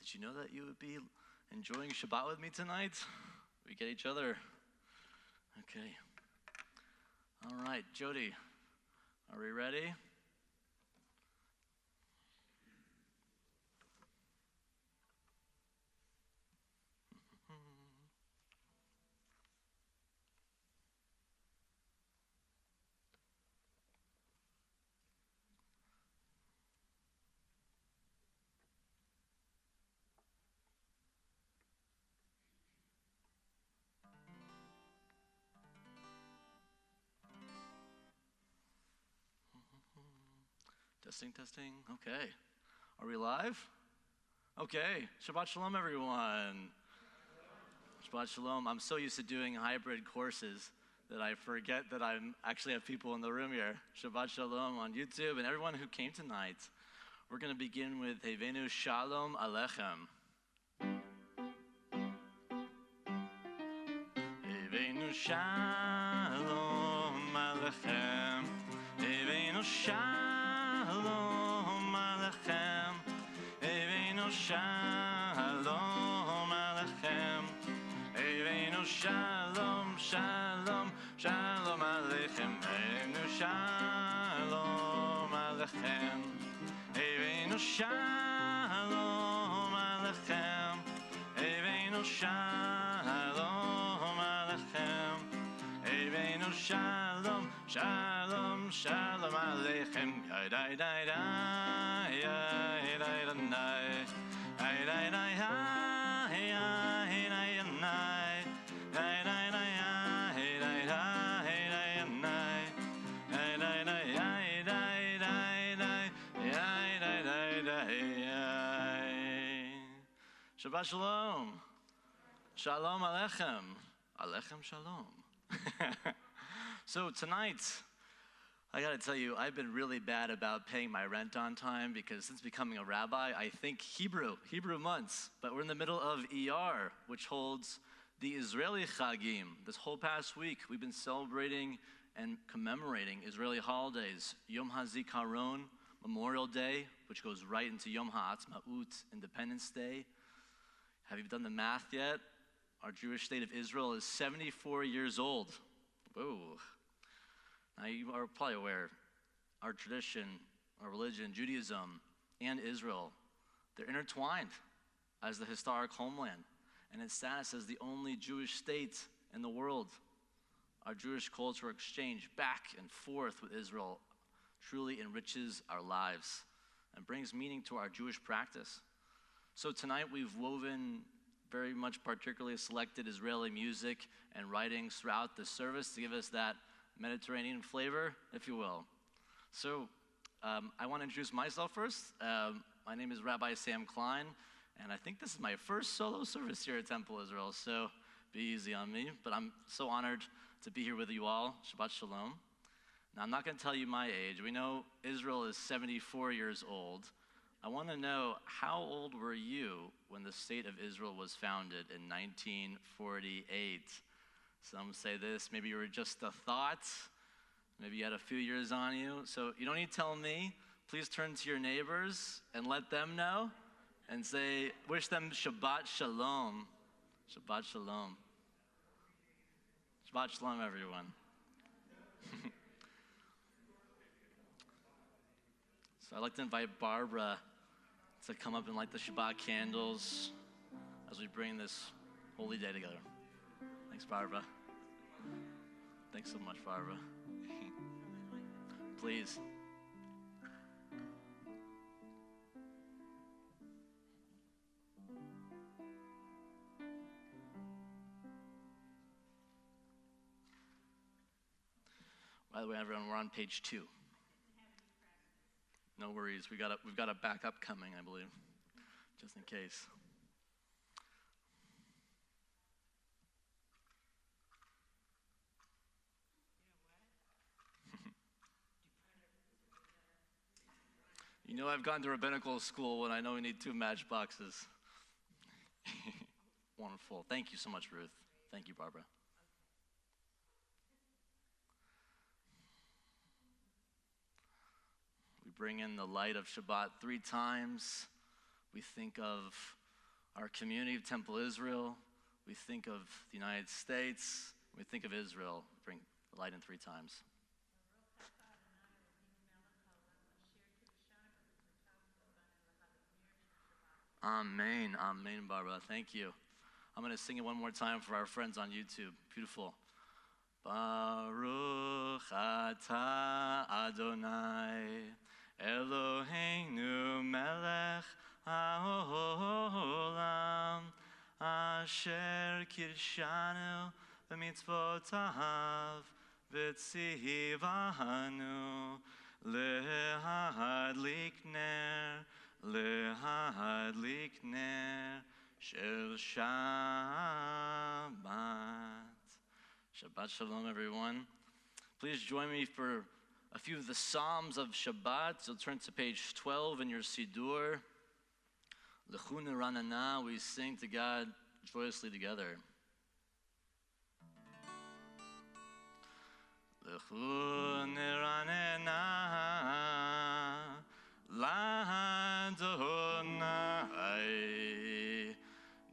Did you know that you would be enjoying Shabbat with me tonight? We get each other. Okay. All right, Jody, are we ready? Testing, testing. Okay. Are we live? Okay. Shabbat Shalom, everyone. Shabbat Shalom. I'm so used to doing hybrid courses that I forget that I actually have people in the room here. Shabbat Shalom on YouTube and everyone who came tonight. We're going to begin with Hevenu Shalom Alechem. Hevenu Shalom Alechem. Hevenu Shalom Alechem. Hevenu Shalom Alechem. Hevenu Shalom, Shalom, Shalom Alechem. Hevenu Shalom Alechem. Hevenu Shalom Alechem. Hevenu Shalom Alechem. Hevenu Shalom, Shalom, Shalom Aleichem. Yai dai dai dai, yai dai dai dai, yai dai dai dai, yai dai dai, yai dai dai dai, yai dai dai, yai dai dai, yai dai dai, yai. Shabbat Shalom. Shalom Aleichem. Alechem Shalom. So tonight, I gotta tell you, I've been really bad about paying my rent on time because since becoming a rabbi, I think Hebrew months. But we're in the middle of ER, which holds the Israeli Chagim. This whole past week, we've been celebrating and commemorating Israeli holidays. Yom HaZikaron, Memorial Day, which goes right into Yom HaAtzmaut, Independence Day. Have you done the math yet? Our Jewish state of Israel is 74 years old. Whoa. Now you are probably aware, our tradition, our religion, Judaism, and Israel, they're intertwined as the historic homeland and its status as the only Jewish state in the world. Our Jewish cultural exchange back and forth with Israel truly enriches our lives and brings meaning to our Jewish practice. So tonight we've woven very much particularly selected Israeli music and writings throughout the service to give us that Mediterranean flavor, if you will. So I want to introduce myself first. My name is Rabbi Sam Klein, and I think this is my first solo service here at Temple Israel, so be easy on me. But I'm so honored to be here with you all. Shabbat Shalom. Now, I'm not going to tell you my age. We know Israel is 74 years old. I want to know, how old were you when the state of Israel was founded in 1948? Some say this, maybe you were just a thought, maybe you had a few years on you. So you don't need to tell me. Please turn to your neighbors and let them know and say, wish them Shabbat Shalom. Shabbat Shalom. Shabbat Shalom, everyone. So I'd like to invite Barbara to come up and light the Shabbat candles as we bring this holy day together. Thanks, Barbara. Thanks so much, Barbara. Please. By the way, everyone, we're on page 2. No worries. We've got a backup coming, I believe, just in case. You know, I've gone to rabbinical school when I know we need 2 matchboxes. Wonderful. Thank you so much, Ruth. Thank you, Barbara. We bring in the light of Shabbat 3 times. We think of our community of Temple Israel. We think of the United States. We think of Israel. Bring the light in 3 times. Amen. Amen, Barbara. Thank you. I'm going to sing it one more time for our friends on YouTube. Beautiful. Baruch atah Adonai Eloheinu melech haolam asher kirshanu b'mitzvotav v'tzivanu lehadlik ner shel Shabbat. Shabbat shalom, everyone. Please join me for a few of the Psalms of Shabbat. So turn to page 12 in your Siddur. L'chu neranana, we sing to God joyously together. L'chu neranana l'Adonai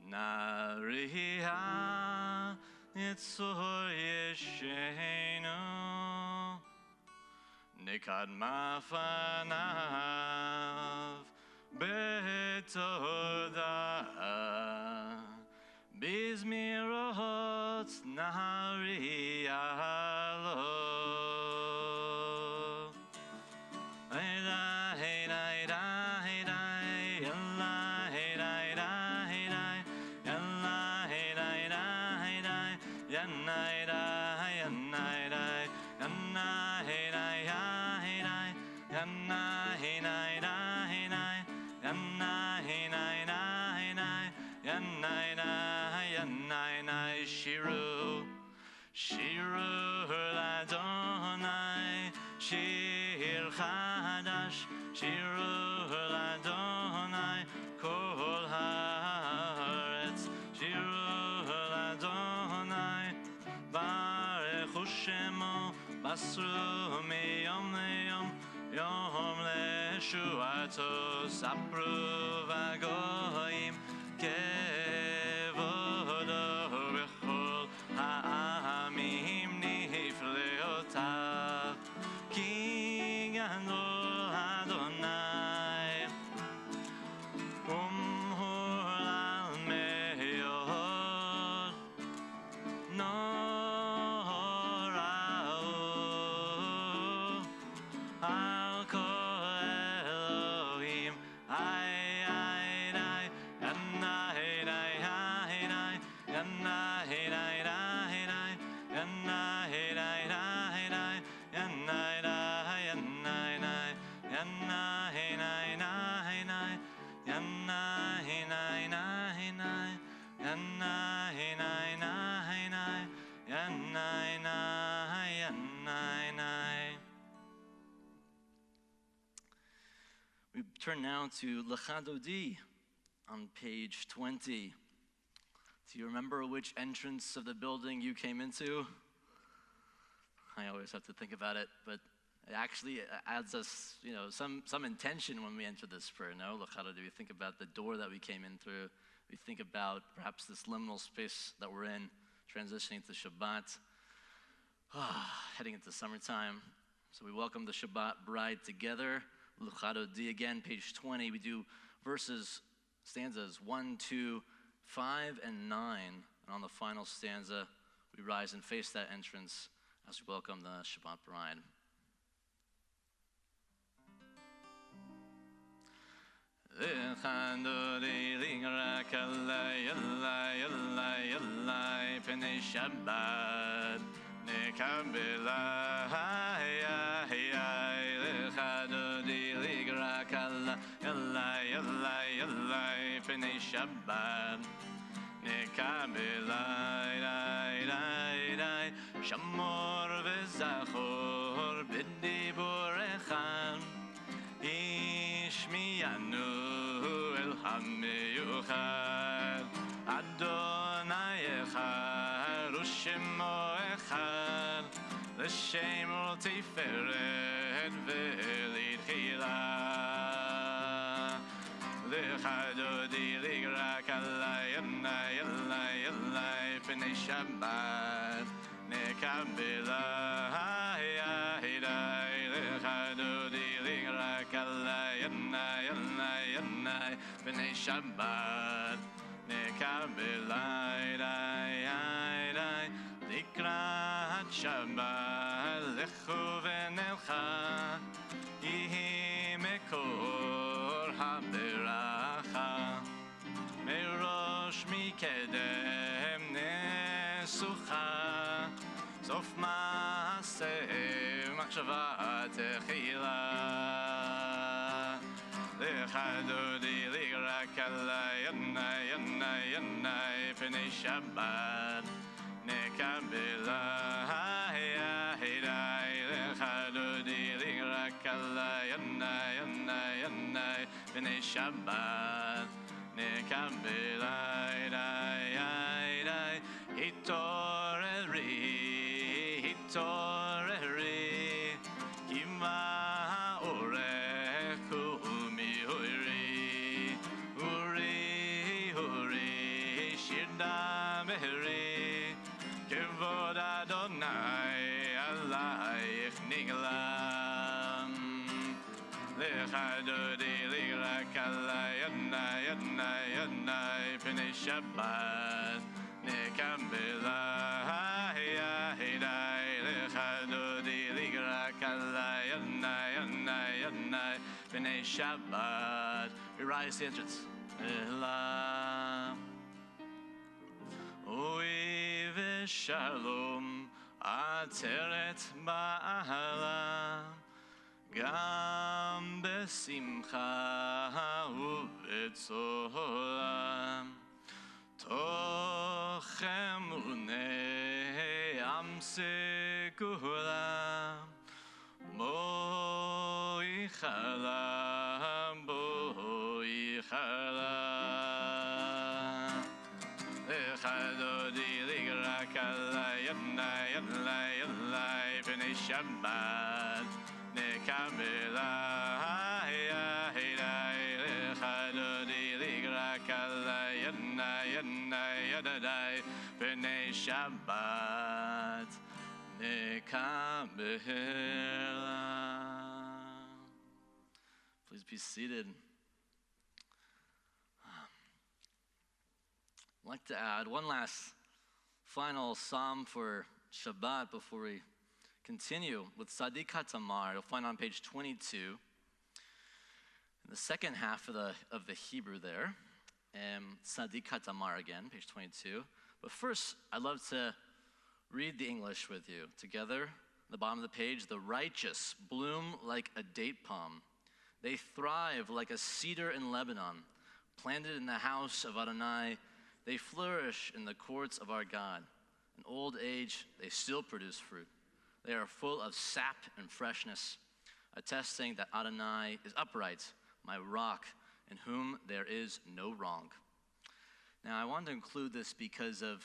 nariha Nitzor Yeshenu Nikad Mafanav Betoda Bizmirot Nahari Alo Shiru Ladonai, Shir Chadash, Shiru Ladonai, Kol Haaretz, Shiru Ladonai, Baruch Shemo, Basru Miyom Leyom, Yom Leshuato, Sapru Vagoyim, Kevodo Bechol Ha'amim Nifleotav, King Adol Adonai, Umhul Meyor, Norao, Al Kol Elohim, Ay, We turn now to L'Chadodi on page 20. Do you remember which entrance of the building you came into? I always have to think about it, but it actually adds us, some intention when we enter this prayer. No, L'Chadodi, we think about the door that we came in through. We think about perhaps this liminal space that we're in, transitioning to Shabbat, heading into summertime. So we welcome the Shabbat bride together. L'Chadodi again, page 20. We do stanzas 1, 2, 5, and 9. And on the final stanza, we rise and face that entrance as we welcome the Shabbat bride. L'Chadodi l'ingrak alay, alay, alay, alay, p'nei Shabbat nekabelay, L'Chadodi l'ingrak alay, alay, alay, p'nei Shabbat nekabelay, Shamor v'zachor b'dibur echad Ishmiyanu el hameyuchad Adonai echad u'shemo echad l'shem tiferet v'litchila Chadodi ligra kalai yanai yanai yanai B'nei Shabbat nekabela hayidai Chadodi ligra kalai yanai yanai yanai B'nei Shabbat nekabela hayidai Likrat Shabbat lechu v'nelcha Yihi mekor haberacha Merosh mikedem nesucha Sof maaseh machshava techila Lechadodi ligra kalai yanai yanai yanai B'nei Shabbat nekabela hayidai Lechadodi ligra kalai yanai yanai yanai B'nei Shabbat nekabela hayidai Hitoreri hitoreri Kima orechu mi'uri Uri uri shirda meheri Kevod Adonai alayich niglam Lechadodi ligra kalai yanai yanai yanai B'nei Shabbat nekabela hayidai Lechadodi ligra kalai yanai yanai yanai B'nei Shabbat Rise the entrance Elam Oi v'shalom ateret ba'alam Gam besimcha u'betzolam Tochem unei am segulam Boi chalam Lechadodi ligra kalai yanai yanai yanai B'nei Shabbat nekabela hayidai Lechadodi ligra kalai yanai yanai yanai B'nei Shabbat nekabela. Please be seated. I'd like to add one last final psalm for Shabbat before we continue with Tzadik HaTamar. You'll find on page 22, in the second half of the Hebrew there, Tzadik HaTamar again, page 22. But first, I'd love to read the English with you together. At the bottom of the page, the righteous bloom like a date palm. They thrive like a cedar in Lebanon, planted in the house of Adonai. They flourish in the courts of our God. In old age, they still produce fruit. They are full of sap and freshness, attesting that Adonai is upright, my rock, in whom there is no wrong. Now, I wanted to include this because of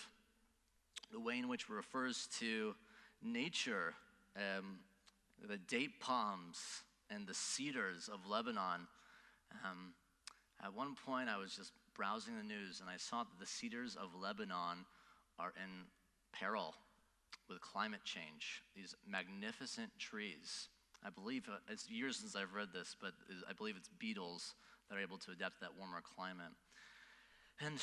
the way in which it refers to nature, the date palms and the cedars of Lebanon. At one point, I was just browsing the news, and I saw that the cedars of Lebanon are in peril with climate change. These magnificent trees. I believe, it's years since I've read this, but I believe it's beetles that are able to adapt to that warmer climate. And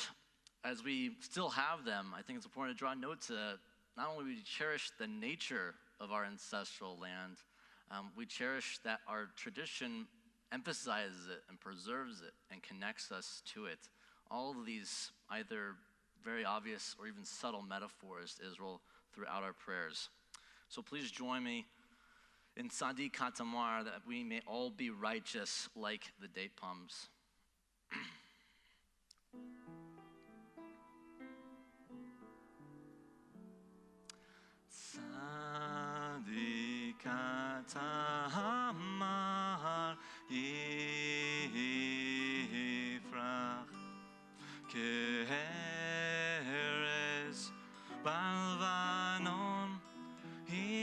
as we still have them, I think it's important to draw note to not only we cherish the nature of our ancestral land, we cherish that our tradition emphasizes it and preserves it and connects us to it. All of these either very obvious or even subtle metaphors to Israel throughout our prayers. So please join me in Tzadik HaTamar, that we may all be righteous like the date palms. Tzadik HaTamar yifrach ke'erez b'Lebanon yizkeh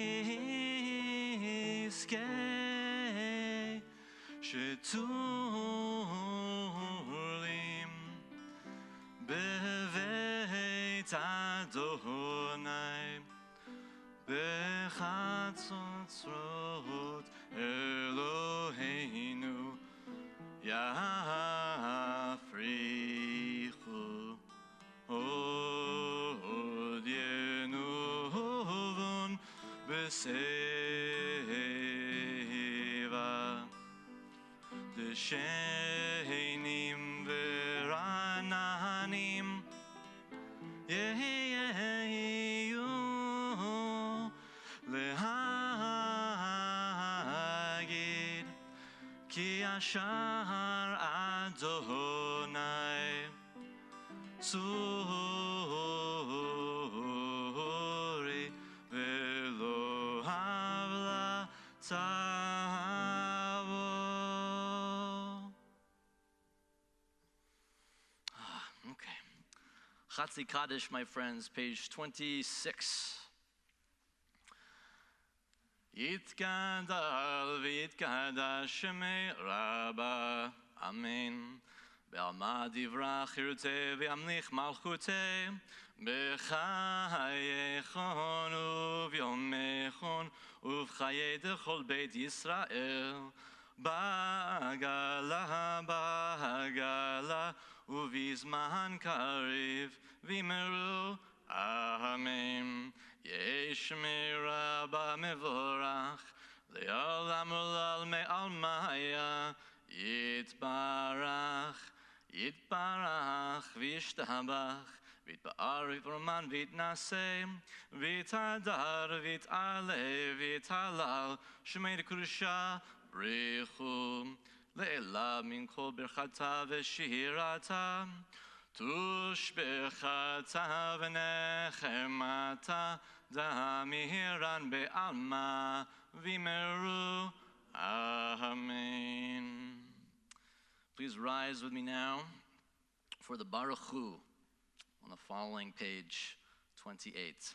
shetur li Adonai Bechatzot Eloheinu Yafrichu Od Yenuvon Beseva Deshenim Verananim Yehiyu Lehagid Ki Ashar Adonai Suri Velo Havla Tavo. Okay. Chatzi Kaddish, my friends, page 26. Yitkadal v'yitkadash shemei Rabba, Amen. Be'alma divra chirutei v'yamlich malchutei b'chayechon uv'yomechon uv'chayei dechol beit Yisrael ba'agala uv'izman kariv v'meru Amen. Yeshmi Rabba mevorach le'olam ulal me'almaya Yitbarach v'yishtabach v'yitba'ar v'yitroman v'yitnaseh v'yitadar v'yit'ale v'yit'alal shemei d'kurusha brichu le'ela min kol birchata v'shirata tush birchata v'nechemata damiran be'alma v'meru Amen. Please rise with me now for the Baruch Hu on the following page 28.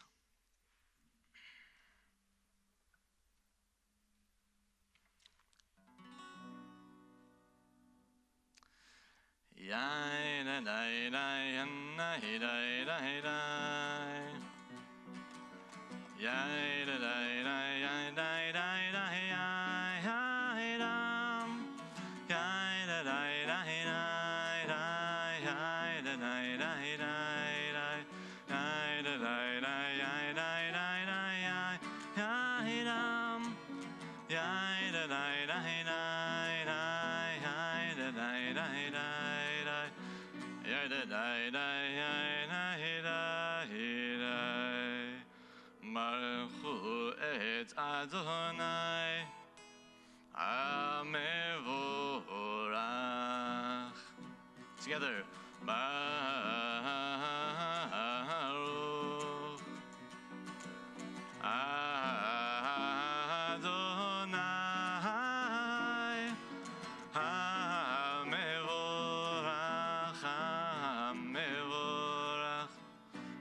Baruch et Adonai Amevorach. Together. Baruch Adonai Amevorach Amevorach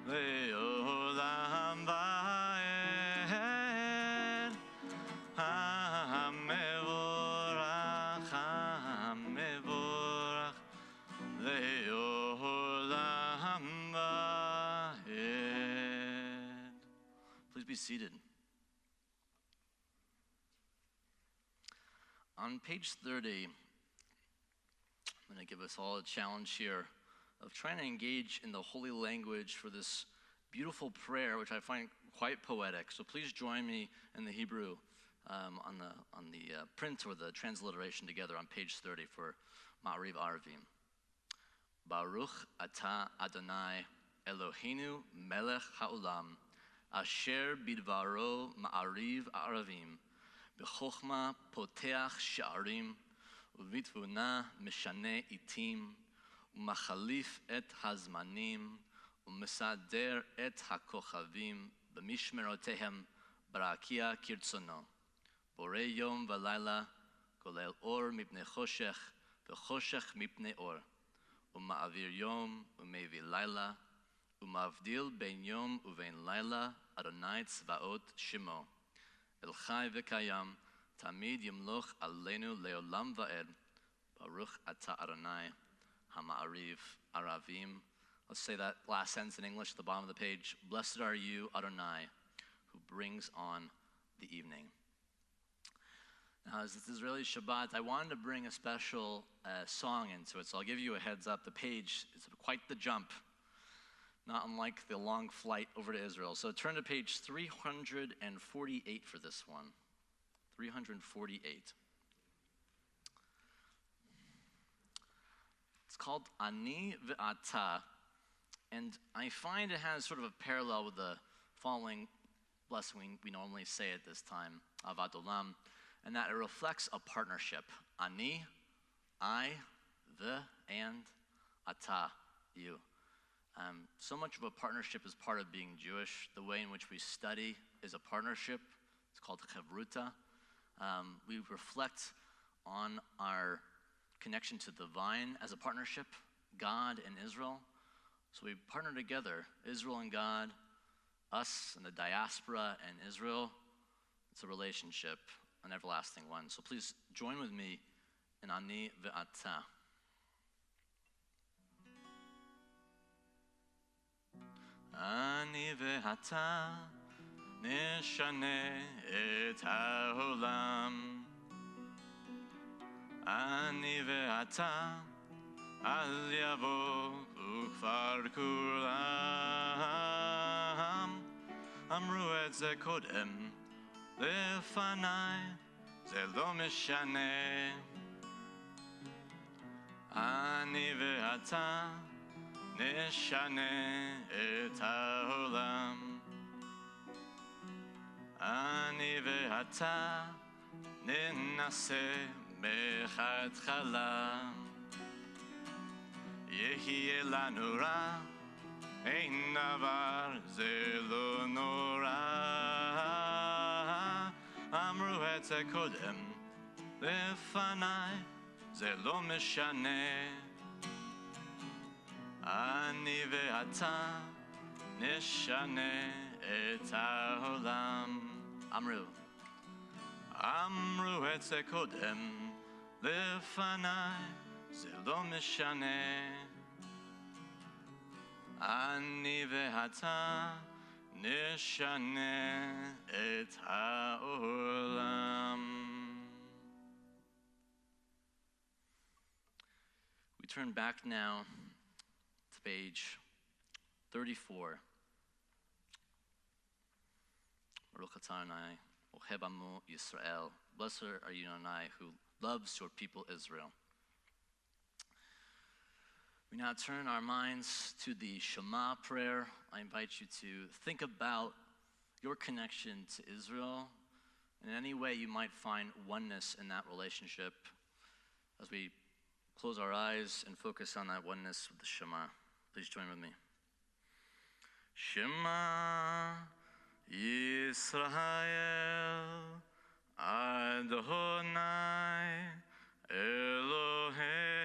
Le'olam va'ed Amevorach Amevorach Le'olam va'ed. Please be seated. On page 30, I'm going to give us all a challenge here of trying to engage in the holy language for this beautiful prayer, which I find quite poetic. So please join me in the Hebrew on the print or the transliteration together on page 30 for Ma'ariv Arvim. Baruch Ata Adonai Eloheinu Melech Ha'olam Asher Bidvaro Ma'ariv Arvim B'chokhma Poteach Sha'arim Uvitvuna Meshane Itim Umachalif Et Hazmanim Umesader Et HaKochavim B'mishmerotehem Barakia Kirtzono Borei Yom V'Layla Kolel Or Mipnei Choshech V'Choshech Mipnei Or Uma'avir Yom Umevi Layla Umavdil Ben Yom Uvein Layla Adonai Tzvaot Shemo El Chai V'Kayam Tamid Yimloch Aleinu Leolam Va'ed Baruch Ata Adonai Hama'ariv Aravim Let's say that last sentence in English at the bottom of the page. Blessed are you, Adonai, who brings on the evening. Now, as it's Israeli Shabbat, I wanted to bring a special song into it, so I'll give you a heads up. The page is quite the jump, not unlike the long flight over to Israel. So turn to page 348 for this one. 348. It's called Ani Ve'ata, and I find it has sort of a parallel with the following blessing we normally say at this time, Avad Olam, and that it reflects a partnership. Ani, I, the, and ata, you. So much of a partnership is part of being Jewish. The way in which we study is a partnership. It's called chavruta. We reflect on our connection to the divine as a partnership, God and Israel. So we partner together, Israel and God, us and the diaspora and Israel. It's a relationship, an everlasting one. So please join with me in Ani Ve'ata. Ani Ve'ata neshane et ha'olam. Ani Ve'ata al yavo ukvar kulam. Amru et ze kodem לפניי, זה לא משנה. אני ואתה נשנה את העולם. אני ואתה ננסה מההתחלה. יהיה לנו רע, אין דבר, זה לא נורא. אמרו את זה קודם לפניי, זה לא משנה. אני ואתה נשנה את העולם. אמרו את זה קודם לפניי, זה לא משנה. אני ואתה נשנה את העולם. We turn back now to page 34. Baruch atah Adonai, oheb amo Yisrael. Blessed are you, Adonai, who loves your people Israel. We now turn our minds to the Shema prayer. I invite you to think about your connection to Israel and any way you might find oneness in that relationship as we close our eyes and focus on that oneness with the Shema. Please join with me. Shema Yisrael Adonai Eloheinu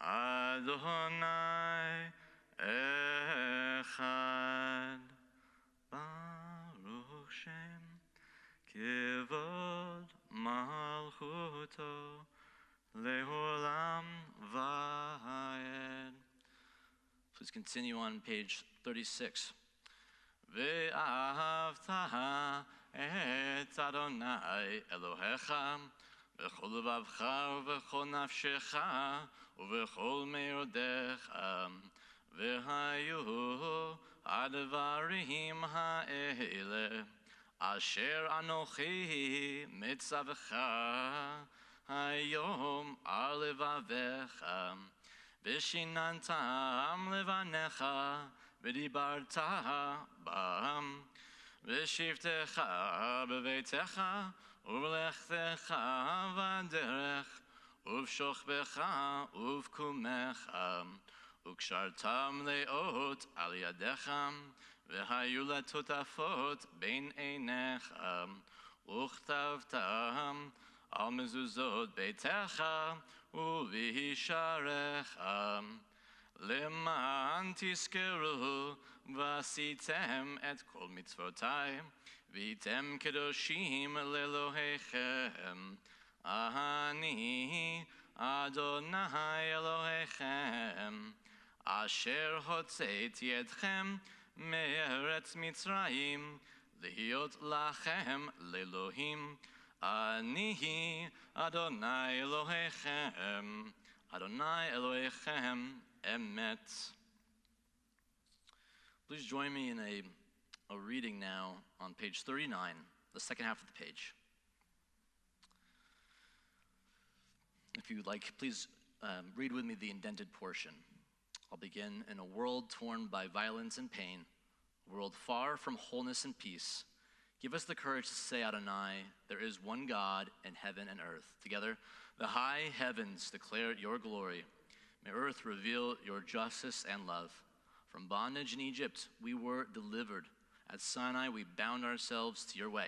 Adonai Echad Baruch Shem Kevod Malchuto Leolam Vayed. Please continue on page 36. Ve'ahavta et Adonai Elohecha V'chol levavcha v'chol nafshecha ובכל מאודיך, והיו הדברים האלה אשר אנוכי מצווך היום על לבביך, ושיננתם לבניך ודיברת בם, ושבתך בביתך ובלכתך בדרך ובשוכבך ובקומך, וקשרתם לאות על ידיך, והיו לטוטפות בין עיניך, וכתבתם על מזוזות ביתך ובשעריך, למען תזכרו ועשיתם את כל מצוותיי, והייתם קדושים לאלוהיכם. אני אדוני אלוהיכם, אשר הוצאתי אתכם מארץ מצרים, להיות לכם לאלוהים. אני אדוני אלוהיכם, Adonai Elohechem Emet. Please join me in a reading now on page 39, the second half of the page. If you would like, please read with me the indented portion. I'll begin. In a world torn by violence and pain, a world far from wholeness and peace, give us the courage to say, Adonai, there is one God in heaven and earth. Together, the high heavens declare your glory. May earth reveal your justice and love. From bondage in Egypt, we were delivered. At Sinai, we bound ourselves to your way.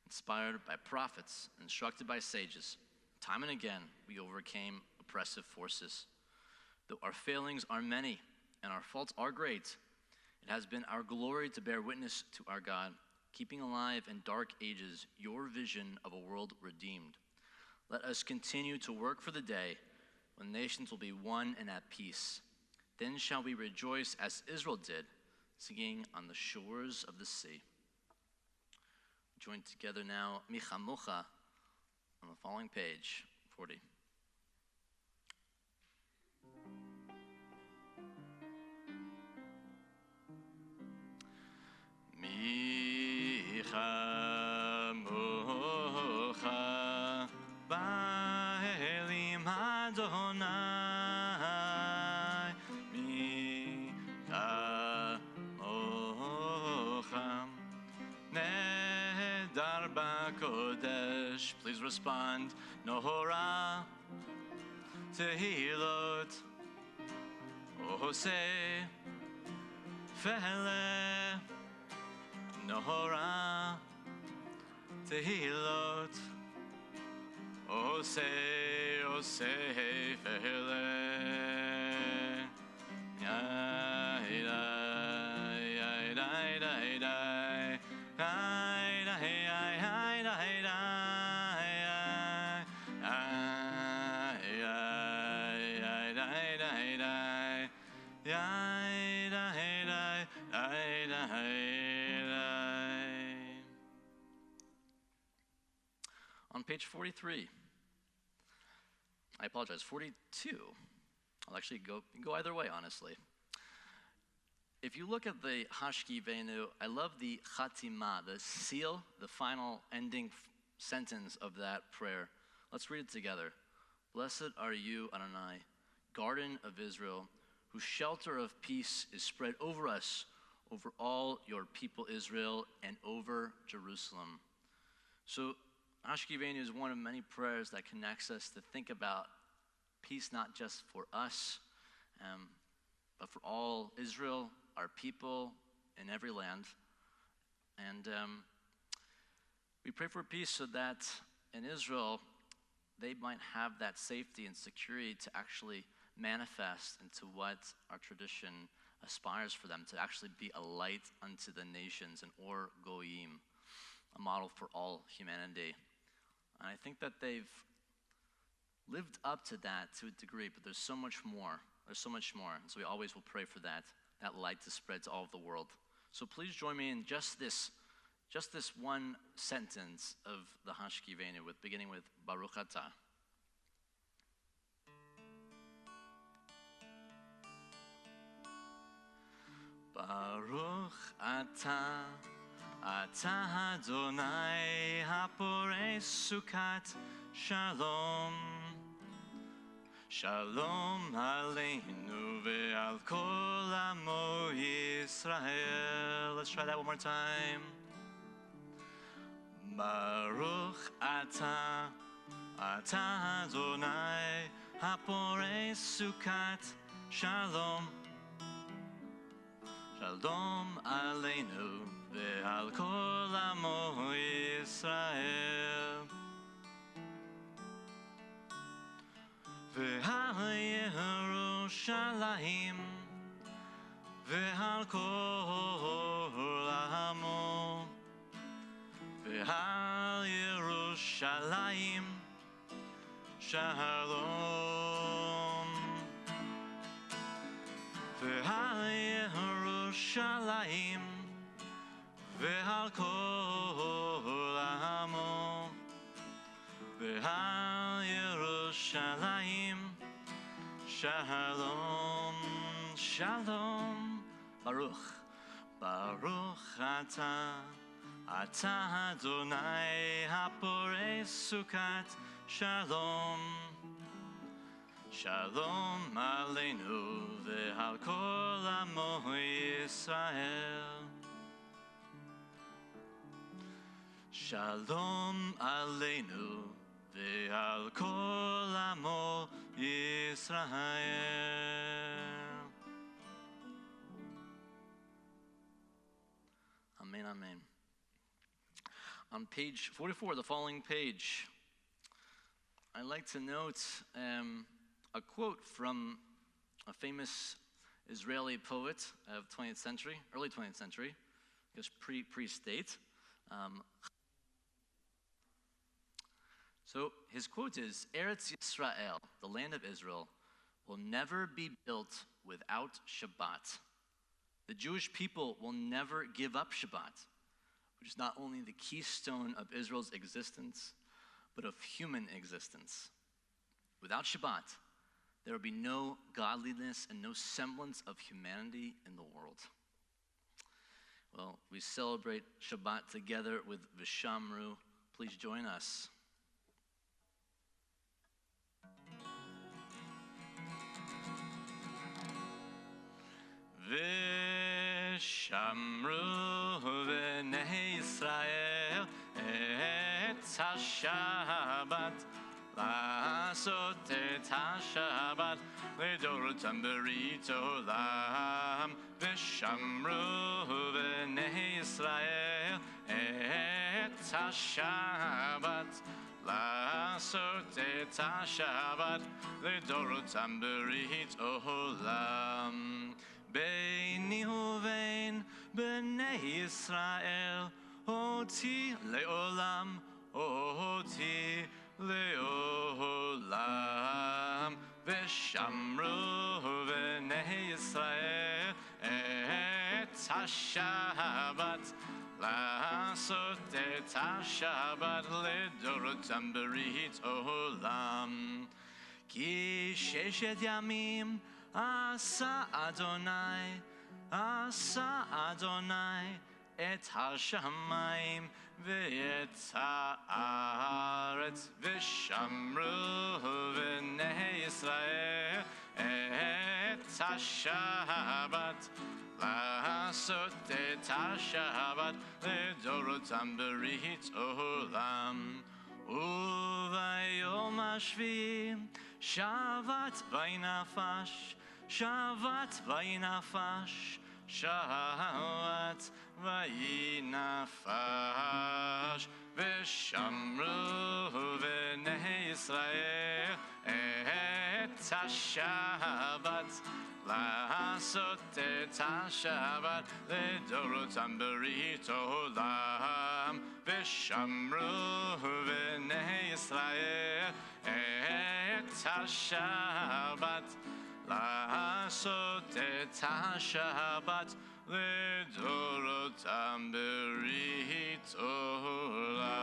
Inspired by prophets, instructed by sages, time and again, we overcame oppressive forces. Though our failings are many and our faults are great, it has been our glory to bear witness to our God, keeping alive in dark ages your vision of a world redeemed. Let us continue to work for the day when nations will be one and at peace. Then shall we rejoice as Israel did, singing on the shores of the sea. Join together now, Michamucha, on the following page, 40. Michamucha, Ba'elim Adonai, Michamucha, Nedar Ba'Kodesh. Please respond. Nohora, Tehilot, Ohoseh, Fele, Nohora, Tehilot, Oseh, Oseh, Fele, Yaidai, Yaidai, Yaidai, on page 43, I apologize, 42. I'll actually go either way, honestly. If you look at the Hashkivenu, I love the Chatima, the seal, the final ending sentence of that prayer. Let's read it together. Blessed are you, Adonai, garden of Israel, whose shelter of peace is spread over us, over all your people Israel, and over Jerusalem. So Ashkivenu is one of many prayers that connects us to think about peace not just for us, but for all Israel, our people in every land. And we pray for peace so that in Israel, they might have that safety and security to actually manifest into what our tradition aspires for them, to actually be a light unto the nations, an or goyim, a model for all humanity. And I think that they've lived up to that to a degree, but there's so much more. There's so much more. And so we always will pray for that light to spread to all of the world. So please join me in just this one sentence of the Hashkivenu, beginning with Baruch Atah. Baruch Atah, Atah Adonai, Haporei Sukat Shalom. Shalom aleinu ve'al kol amo Yisrael. Let's try that one more time. Baruch Atah, Atah Adonai, Haporei Sukat Shalom. Shalom aleinu ve'al kol amo Yisrael. Ve'al Yerushalayim ve'al kol amo. Ve'al Yerushalayim Shalom. Yerushalayim ve'al kol ha'amo ve'al Yerushalayim Shalom, Shalom, Baruch, Baruch Atah Adonai Haporei Sukat, Shalom, Shalom Aleinu ve'al kol amo Yisrael. Shalom Aleinu ve'al kol amo Yisrael. Amen, amen. On page 44, the following page, I'd like to note a quote from a famous Israeli poet of 20th century, early 20th century, I guess pre-state. So his quote is, Eretz Yisrael, the land of Israel, will never be built without Shabbat. The Jewish people will never give up Shabbat, which is not only the keystone of Israel's existence, but of human existence. Without Shabbat, there will be no godliness and no semblance of humanity in the world. Well, we celebrate Shabbat together with Vishamru. Please join us. Vishamru v'nei Yisrael et ha-Shabbat la'asot et ha-Shabbat le'dorotam berit olam. Vishamru v'nei Yisrael et ha-Shabbat la'asot et ha-Shabbat le'dorotam berit olam. Beini uvein b'nei Yisrael oti le'olam, oti le'olam. V'shamru b'nei Yisrael et ha-Shabbat la'asot et ha-Shabbat le'dorotam berit olam. Ki sheshet yamim Asa Adonai et ha-shamayim ve'et ha'aretz v'shamru v'nei Yisrael et ha-Shabbat la'asot et ha-Shabbat le'dorotam berit olam. Uvayom hashvi Shavat vaynafash, Shavat vaynafash, Shavat vaynafash. V'shamru v'nei Yisrael et ha-Shabbat la'asot et ha-Shabbat le'dorotam berit olam. V'shamru v'nei Yisrael et ha-Shabbat la'asot et ha-Shabbat le'dorotam berit olam.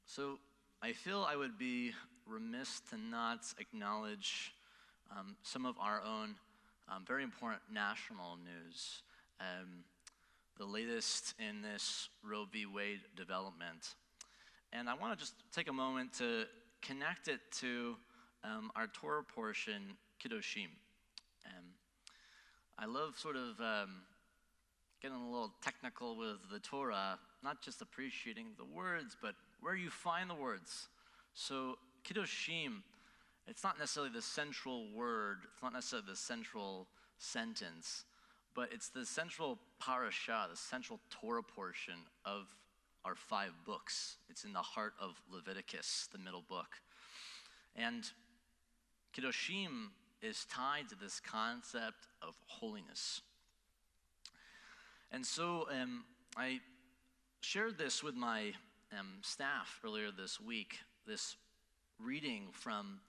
So I feel I would be remiss to not acknowledge some of our own very important national news. The latest in this Roe v. Wade development. And I want to just take a moment to connect it to our Torah portion, Kiddushim. I love sort of getting a little technical with the Torah, not just appreciating the words, but where you find the words. So Kiddushim, it's not necessarily the central word, it's not necessarily the central sentence, but it's the central parasha, the central Torah portion of our 5 books. It's in the heart of Leviticus, the middle book. And Kiddushim is tied to this concept of holiness. And so I shared this with my staff earlier this week, this reading from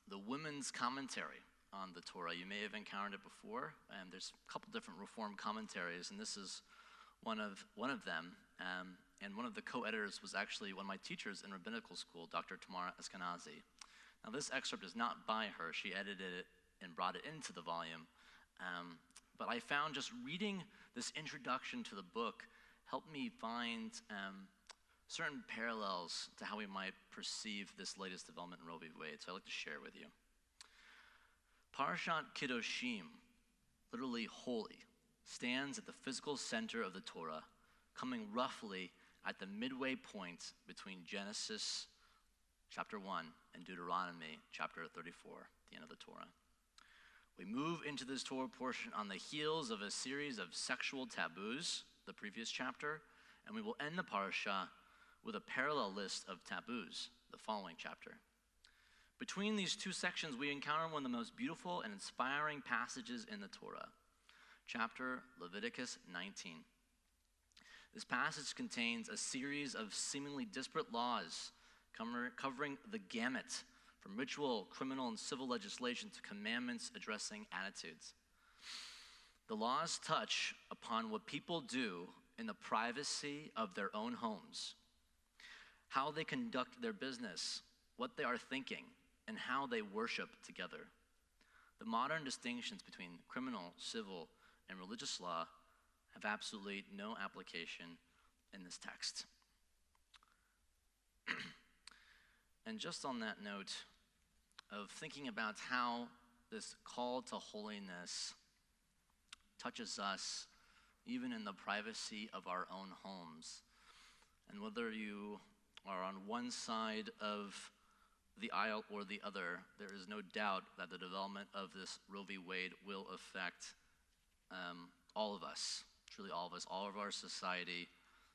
the women's commentary on the Torah. You may have encountered it before, and there's a couple different Reform commentaries, and this is one of them. And one of the co-editors was actually one of my teachers in rabbinical school, Dr. Tamara Eskenazi. Now, this excerpt is not by her. She edited it and brought it into the volume. But I found just reading this introduction to the book helped me find certain parallels to how we might perceive this latest development in Roe v. Wade. So I'd like to share with you. Parashat Kiddushim, literally holy, stands at the physical center of the Torah, coming roughly at the midway point between Genesis chapter 1 and Deuteronomy chapter 34, the end of the Torah. We move into this Torah portion on the heels of a series of sexual taboos, the previous chapter, and we will end the parasha with a parallel list of taboos, the following chapter. Between these two sections, we encounter one of the most beautiful and inspiring passages in the Torah, chapter Leviticus 19. This passage contains a series of seemingly disparate laws covering the gamut from ritual, criminal, and civil legislation to commandments addressing attitudes. The laws touch upon what people do in the privacy of their own homes, how they conduct their business, what they are thinking, and how they worship together. The modern distinctions between criminal, civil, and religious law have absolutely no application in this text. And just on that note of thinking about how this call to holiness touches us even in the privacy of our own homes, and whether you are on one side of the aisle or the other, there is no doubt that the development of this Roe v. Wade will affect all of us, truly all of us, all of our society,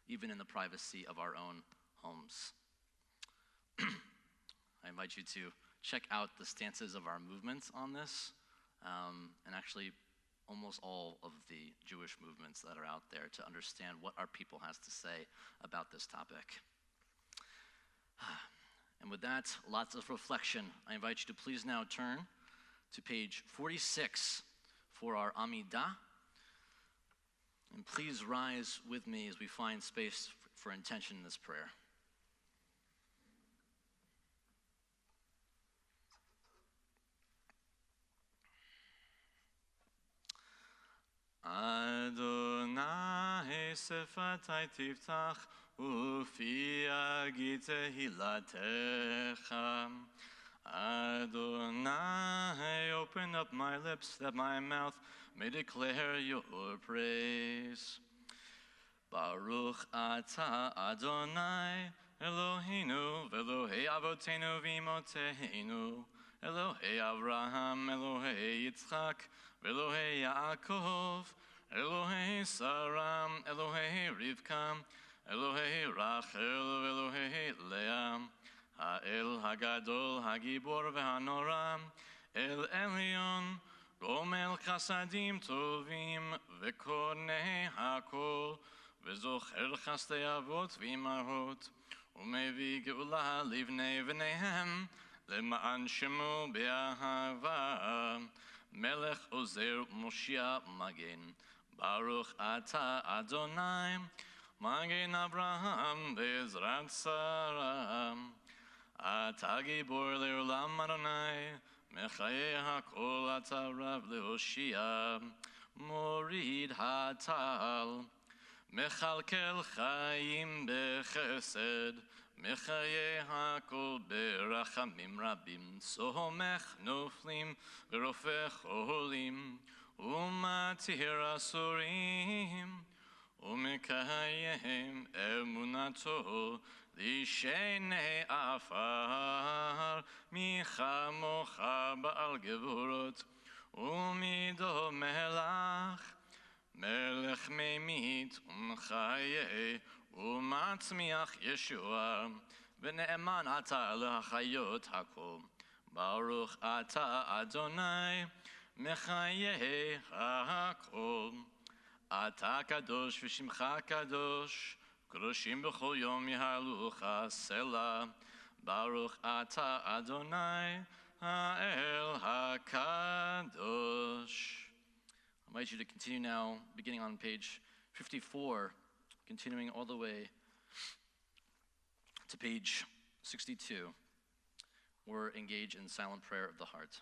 even in the privacy of our own homes. I invite you to check out the stances of our movements on this, and actually almost all of the Jewish movements that are out there to understand what our people has to say about this topic. And with that, lots of reflection. I invite you to please now turn to page 46 for our Amidah. And please rise with me as we find space for intention in this prayer. Adonai sefatai tiftach ufi agi tehilatecha. Adonai, open up my lips that my mouth may declare your praise. Baruch atah Adonai Eloheinu v'Elohei avotenu v'imoteinu Elohei Avraham, Elohei Yitzchak, Elohei Yaakov, Elohei Saram, Elohei Rivka, Elohei Rachel, Elohei Leah, Ha'el Hagadol, Hagibor v'Hanora, El Elyon, Gomel Chasadim Tovim, V'Konei Hakol, V'Zocher Chastei Avot v'Imahot, U'Mevi Geula Livnei V'Neihem, Lema'an Shemo Be'ahava, Melech Ozer Moshiach Magen, Baruch Atah Adonai, Magen Abraham Be'ezrat Sarah, Atah Gibor Le'olam Adonai, Mechayeh HaKol Atah Rav Le'Hoshia, Morid HaTal, Mechalkel Chaim Bechesed, Mechayeh HaKol Berachamim Rabim, Somech Noflim V'Rofech Olim, Umatir Asurim, Umekayem Emunato, Lishenei Afar, Micha Mocha Ba'al Gevurot, Umido Melach, Melech Memit, Umchaye, Umatzmiach Yeshua, V'ne'eman Atah L'Hachayot HaKol, Baruch Atah Adonai, Mechayeh HaKol, Atah Kadosh V'Shimcha Kadosh, Kadoshim B'chol Yom Yihalucha Selah, Baruch Ata Adonai Ha'el HaKadosh. I invite you to continue now, beginning on page 54, continuing all the way to page 62, or engage in silent prayer of the heart.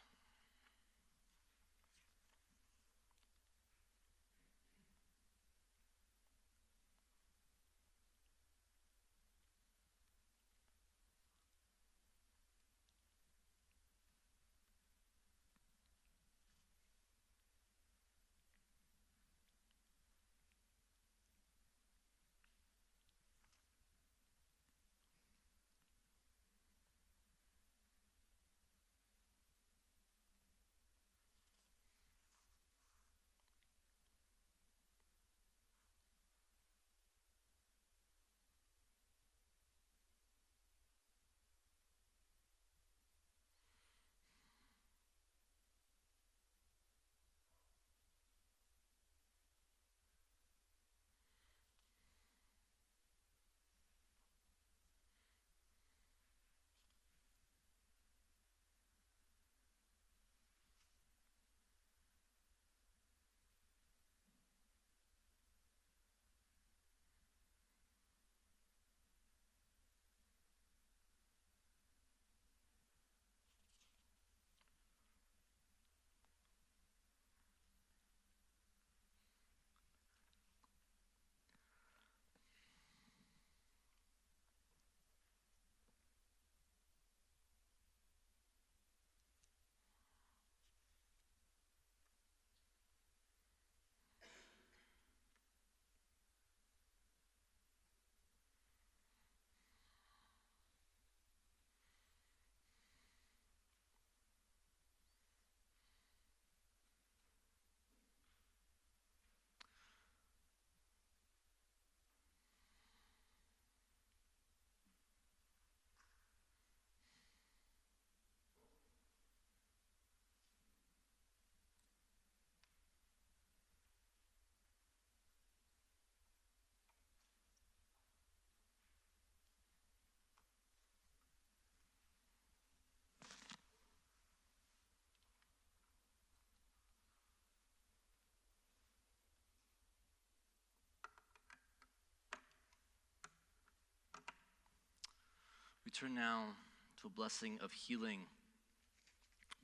We turn now to a blessing of healing,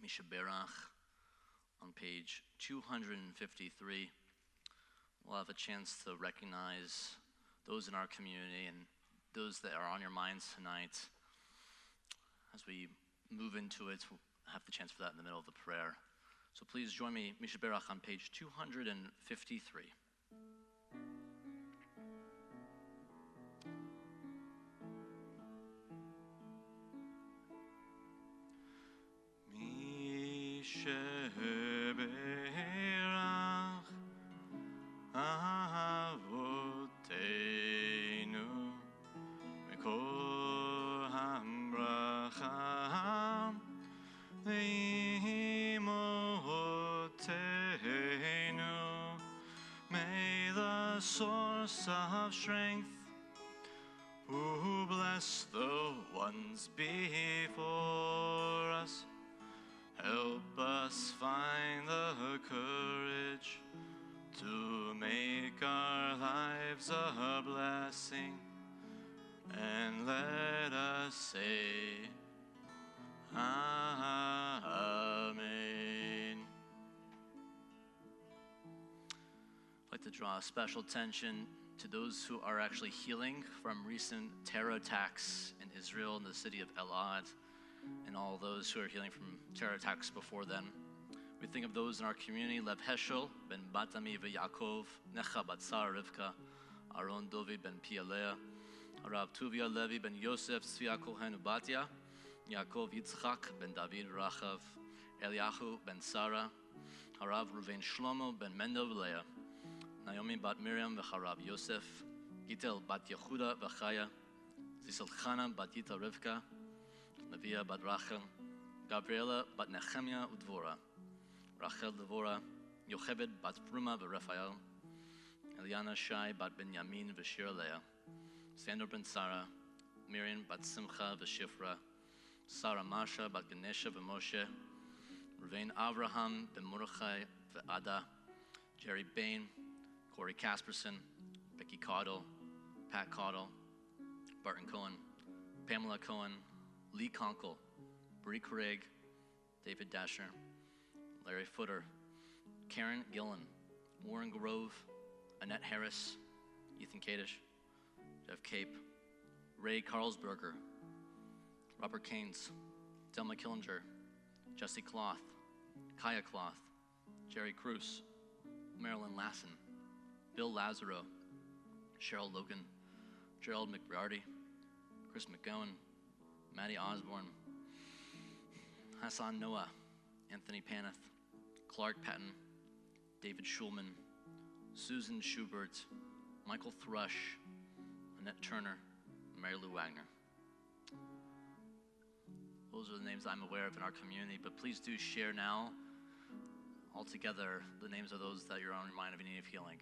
Mishaberach, on page 253. We'll have a chance to recognize those in our community and those that are on your minds tonight. As we move into it, we'll have the chance for that in the middle of the prayer. So please join me, Mishaberach, on page 253. Source of strength, who bless the ones before us, help us find the courage to make our lives a blessing, and let us say, Amen. I'd like to draw special attention to those who are actually healing from recent terror attacks in Israel and the city of Elad, and all those who are healing from terror attacks before them. We think of those in our community: Lev Heschel ben Batami v'Yakov, Necha bat Sara Rivka, Aaron David ben Pialea, Rav Tuvia Levi ben Yosef Tzvia Kohen Ubatya, Yaakov Yitzchak ben David Rachav, Eliyahu ben Sarah, Harav Ruvain Shlomo ben Mendel Leah, Naomi bat Miriam v'Harav Yosef, Gitel bat Yehuda v'Chaya, Zisel Chana bat Yita Rivka, Leviah bat Rachel, Gabriela bat Nehemiah Udvora, Rachel Devora, Yocheved bat Fruma v'Raphael, Eliana Shai bat Benyamin v'Shir Leah, Sandor ben Sarah, Miriam bat Simcha v'Shifra, Sarah Masha bat Ganesha v'Moshe, Reuven Avraham ben Mordechai v'Ada, Jerry Bain, Corey Casperson, Becky Caudle, Pat Caudle, Barton Cohen, Pamela Cohen, Lee Conkle, Bree Craig, David Dasher, Larry Footer, Karen Gillen, Warren Grove, Annette Harris, Ethan Kadish, Jeff Cape, Ray Carlsberger, Robert Keynes, Delma Killinger, Jesse Cloth, Kaya Cloth, Jerry Cruz, Marilyn Lassen, Bill Lazaro, Cheryl Logan, Gerald McBriarty, Chris McGowan, Maddie Osborne, Hassan Noah, Anthony Paneth, Clark Patton, David Schulman, Susan Schubert, Michael Thrush, Annette Turner, and Mary Lou Wagner. Those are the names I'm aware of in our community, but please do share now, all together, the names of those that you're on your mind if you need healing.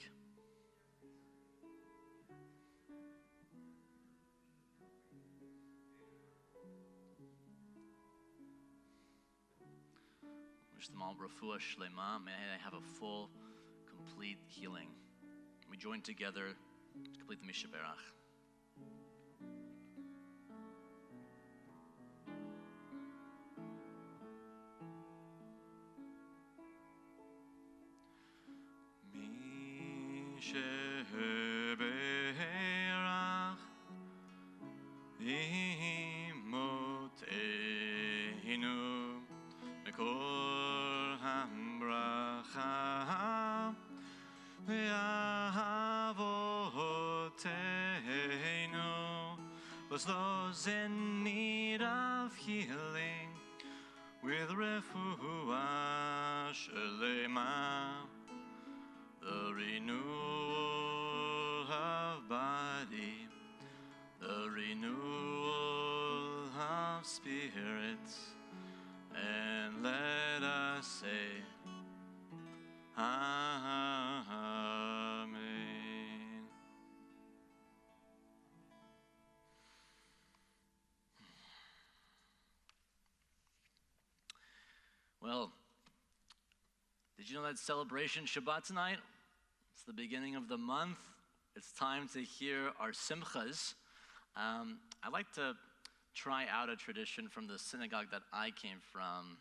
Wish them all refuah shlema. May I have a full, complete healing. We join together to complete the Mishaberach. Mishaberach imotenu mikol hambracha ve'avoteinu, was those in need of healing with refuah shlema, the renewal of body, the renewal of spirits, and let us say, Amen. Well, did you know that celebration Shabbat tonight? It's the beginning of the month. It's time to hear our simchas. I like to try out a tradition from the synagogue that I came from,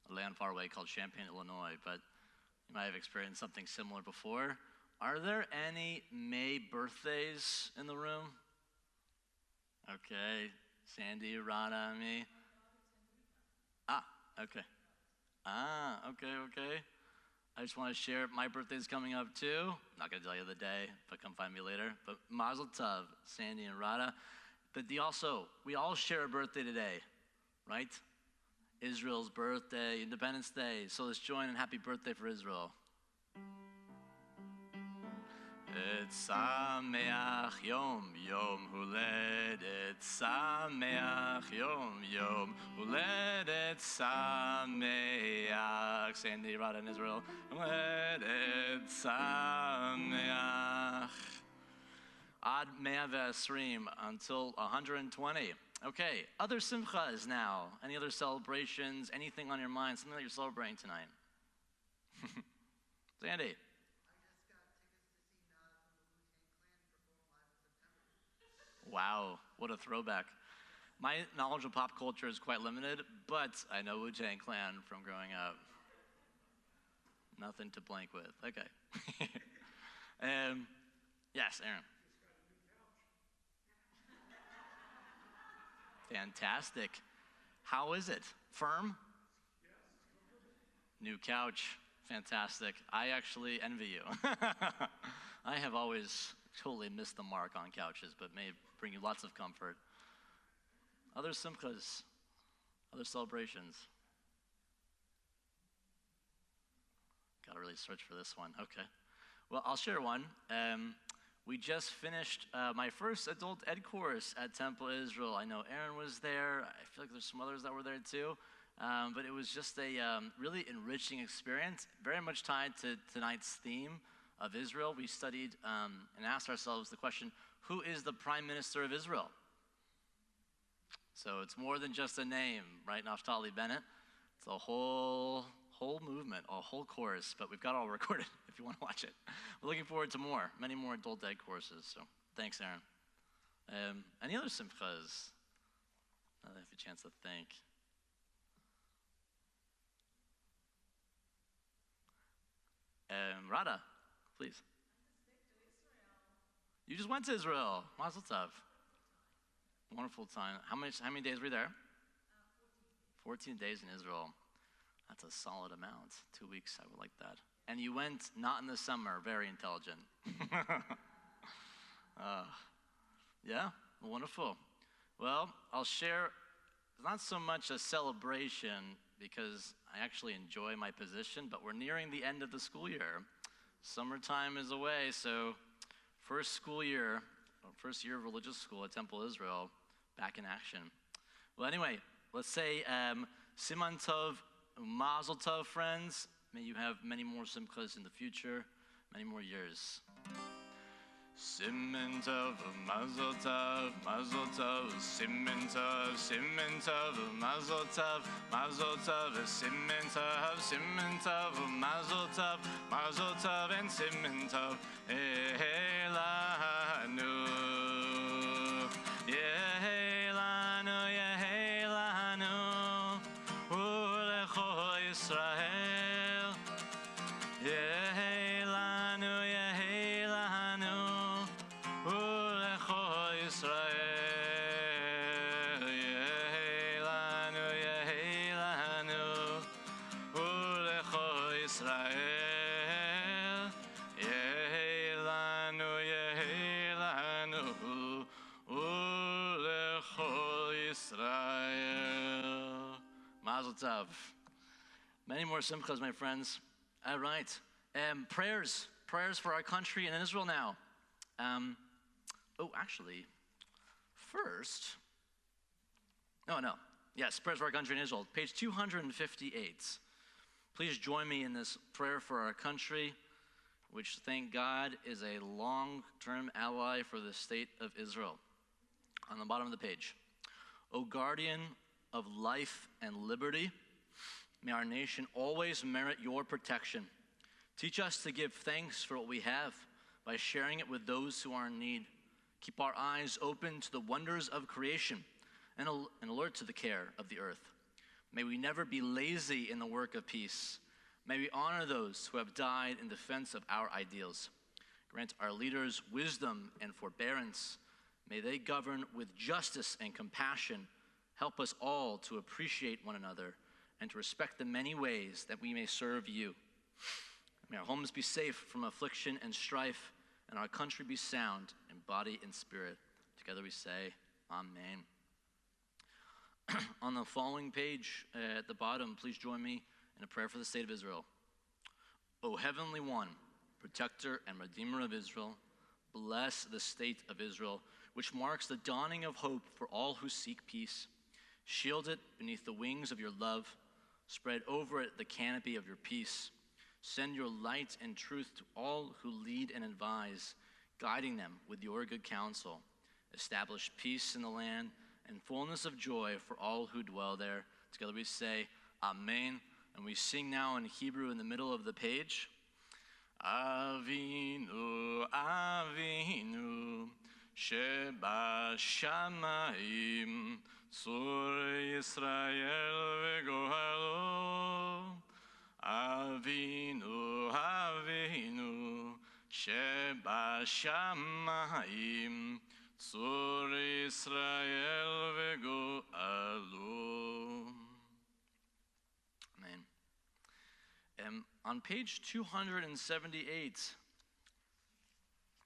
a land far away called Champaign, Illinois, but you might have experienced something similar before. Are there any May birthdays in the room? Okay, Sandy, Rada, me. Okay. Okay. I just want to share, my birthday's coming up too. I'm not going to tell you the day, but come find me later. But Mazel Tov, Sandy and Rada. But we all share a birthday today, right? Israel's birthday, Independence Day. So let's join in happy birthday for Israel. Et Sameach Yom Huledet Sameach Yom Huledet Sameach. Sandy, Rada in Israel. Huledet Sameach. Ad 120 until 120. Okay, other simchas now. Any other celebrations? Anything on your mind? Something that you're celebrating tonight? Sandy. Wow, what a throwback. My knowledge of pop culture is quite limited, but I know Wu-Tang Clan from growing up. Nothing to blank with. Okay. Yes, Aaron. Fantastic. How is it? Firm? New couch. Fantastic. I actually envy you. I have always totally missed the mark on couches, but may bring you lots of comfort. Other simchas, other celebrations. Gotta really search for this one. Okay. Well, I'll share one. We just finished my first adult ed course at Temple Israel. I know Aaron was there. I feel like there's some others that were there too. But it was just a really enriching experience, very much tied to tonight's theme of Israel. We studied and asked ourselves the question, who is the Prime Minister of Israel? So it's more than just a name, right, Naftali Bennett? It's a whole movement, a whole course, but we've got it all recorded if you want to watch it. We're looking forward to many more adult ed courses, so thanks, Aaron. Any other simchas? Now that I have a chance to think. Rada, please. You just went to Israel. Mazel tov. Wonderful time. How many days were you there? 14 days in Israel. That's a solid amount. 2 weeks, I would like that. And you went not in the summer. Very intelligent. Yeah, wonderful. Well, I'll share, not so much a celebration because I actually enjoy my position, but we're nearing the end of the school year. Summertime is away, so first year of religious school at Temple Israel, back in action. Well, anyway, let's say Siman Tov, Mazel Tov, friends. May you have many more simchas in the future, many more years. Siman Tov, Mazel Tov, Mazel Tov, Siman Tov, Mazel Tov, Mazel Tov, Siman Tov, Mazel Tov, Mazel Tov, and Siman Tov, Ehelanu, Yehelanu, Yehelanu, Ulecho Yisrael, Yehelanu, Yehelanu, Ulecho Yisrael, Yehelanu, Yehelanu, Ulecho Yisrael, Yehelanu, Yehelanu, Ulecho Yisrael. Mazel tov. Many more simchas, my friends. All right. Prayers for our country and in Israel now. Actually, first, yes, prayers for our country and Israel. Page 258. Please join me in this prayer for our country, which, thank God, is a long-term ally for the state of Israel. On the bottom of the page. O guardian of life and liberty, may our nation always merit your protection. Teach us to give thanks for what we have by sharing it with those who are in need. Keep our eyes open to the wonders of creation and alert to the care of the earth. May we never be lazy in the work of peace. May we honor those who have died in defense of our ideals. Grant our leaders wisdom and forbearance. May they govern with justice and compassion. Help us all to appreciate one another and to respect the many ways that we may serve you. May our homes be safe from affliction and strife, and our country be sound in body and spirit. Together we say, Amen. On the following page at the bottom, please join me in a prayer for the state of Israel. O Heavenly One, Protector and Redeemer of Israel, bless the state of Israel, which marks the dawning of hope for all who seek peace. Shield it beneath the wings of your love. Spread over it the canopy of your peace. Send your light and truth to all who lead and advise, guiding them with your good counsel. Establish peace in the land and fullness of joy for all who dwell there. Together we say, Amen. And we sing now in Hebrew in the middle of the page. Avinu, Avinu, Sheba Shamayim, Sur Yisrael v'gohalo. Avinu, Avinu, Sheba Shamayim, Sur Yisrael v'gohalo. Amen. On page 278,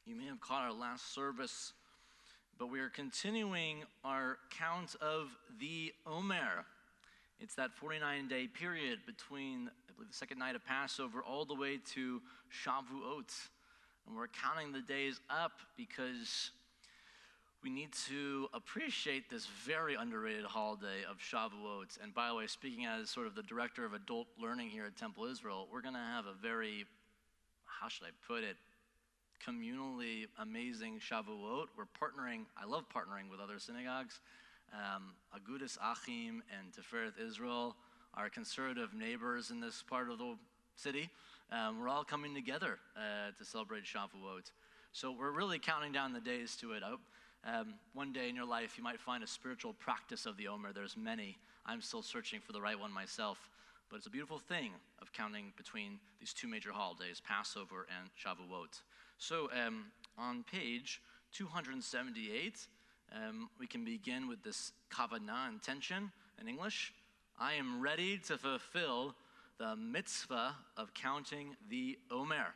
you may have caught our last service, but we are continuing our count of the Omer. It's that 49-day period between, I believe, the second night of Passover all the way to Shavuot. And we're counting the days up because we need to appreciate this very underrated holiday of Shavuot. And by the way, speaking as sort of the director of adult learning here at Temple Israel, we're going to have a very, how should I put it, communally amazing Shavuot. We're partnering, I love partnering with other synagogues. Agudas Achim and Tiferet Israel, our conservative neighbors in this part of the city, we're all coming together to celebrate Shavuot. So we're really counting down the days to it. I hope one day in your life you might find a spiritual practice of the Omer. There's many. I'm still searching for the right one myself. But it's a beautiful thing of counting between these two major holidays, Passover and Shavuot. So on page 278, we can begin with this kavanah, intention in English. I am ready to fulfill the mitzvah of counting the Omer.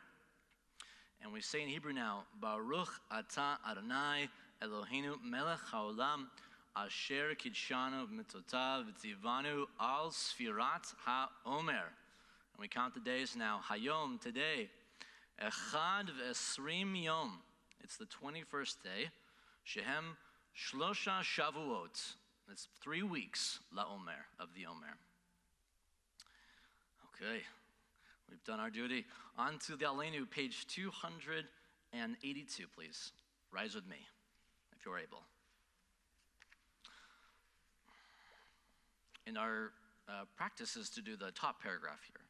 And we say in Hebrew now, Baruch atah Adonai Eloheinu melech haolam asher kidshanu b'mitzvotav v'tzivanu al sfirat ha'omer. And we count the days now. Hayom, today, echad v'esrim yom. It's the 21st day. Shehem shlosha shavuot. It's 3 weeks, la'omer, of the Omer. Okay, we've done our duty. On to the Aleinu, page 282, please. Rise with me, if you're able. In our practice is to do the top paragraph here.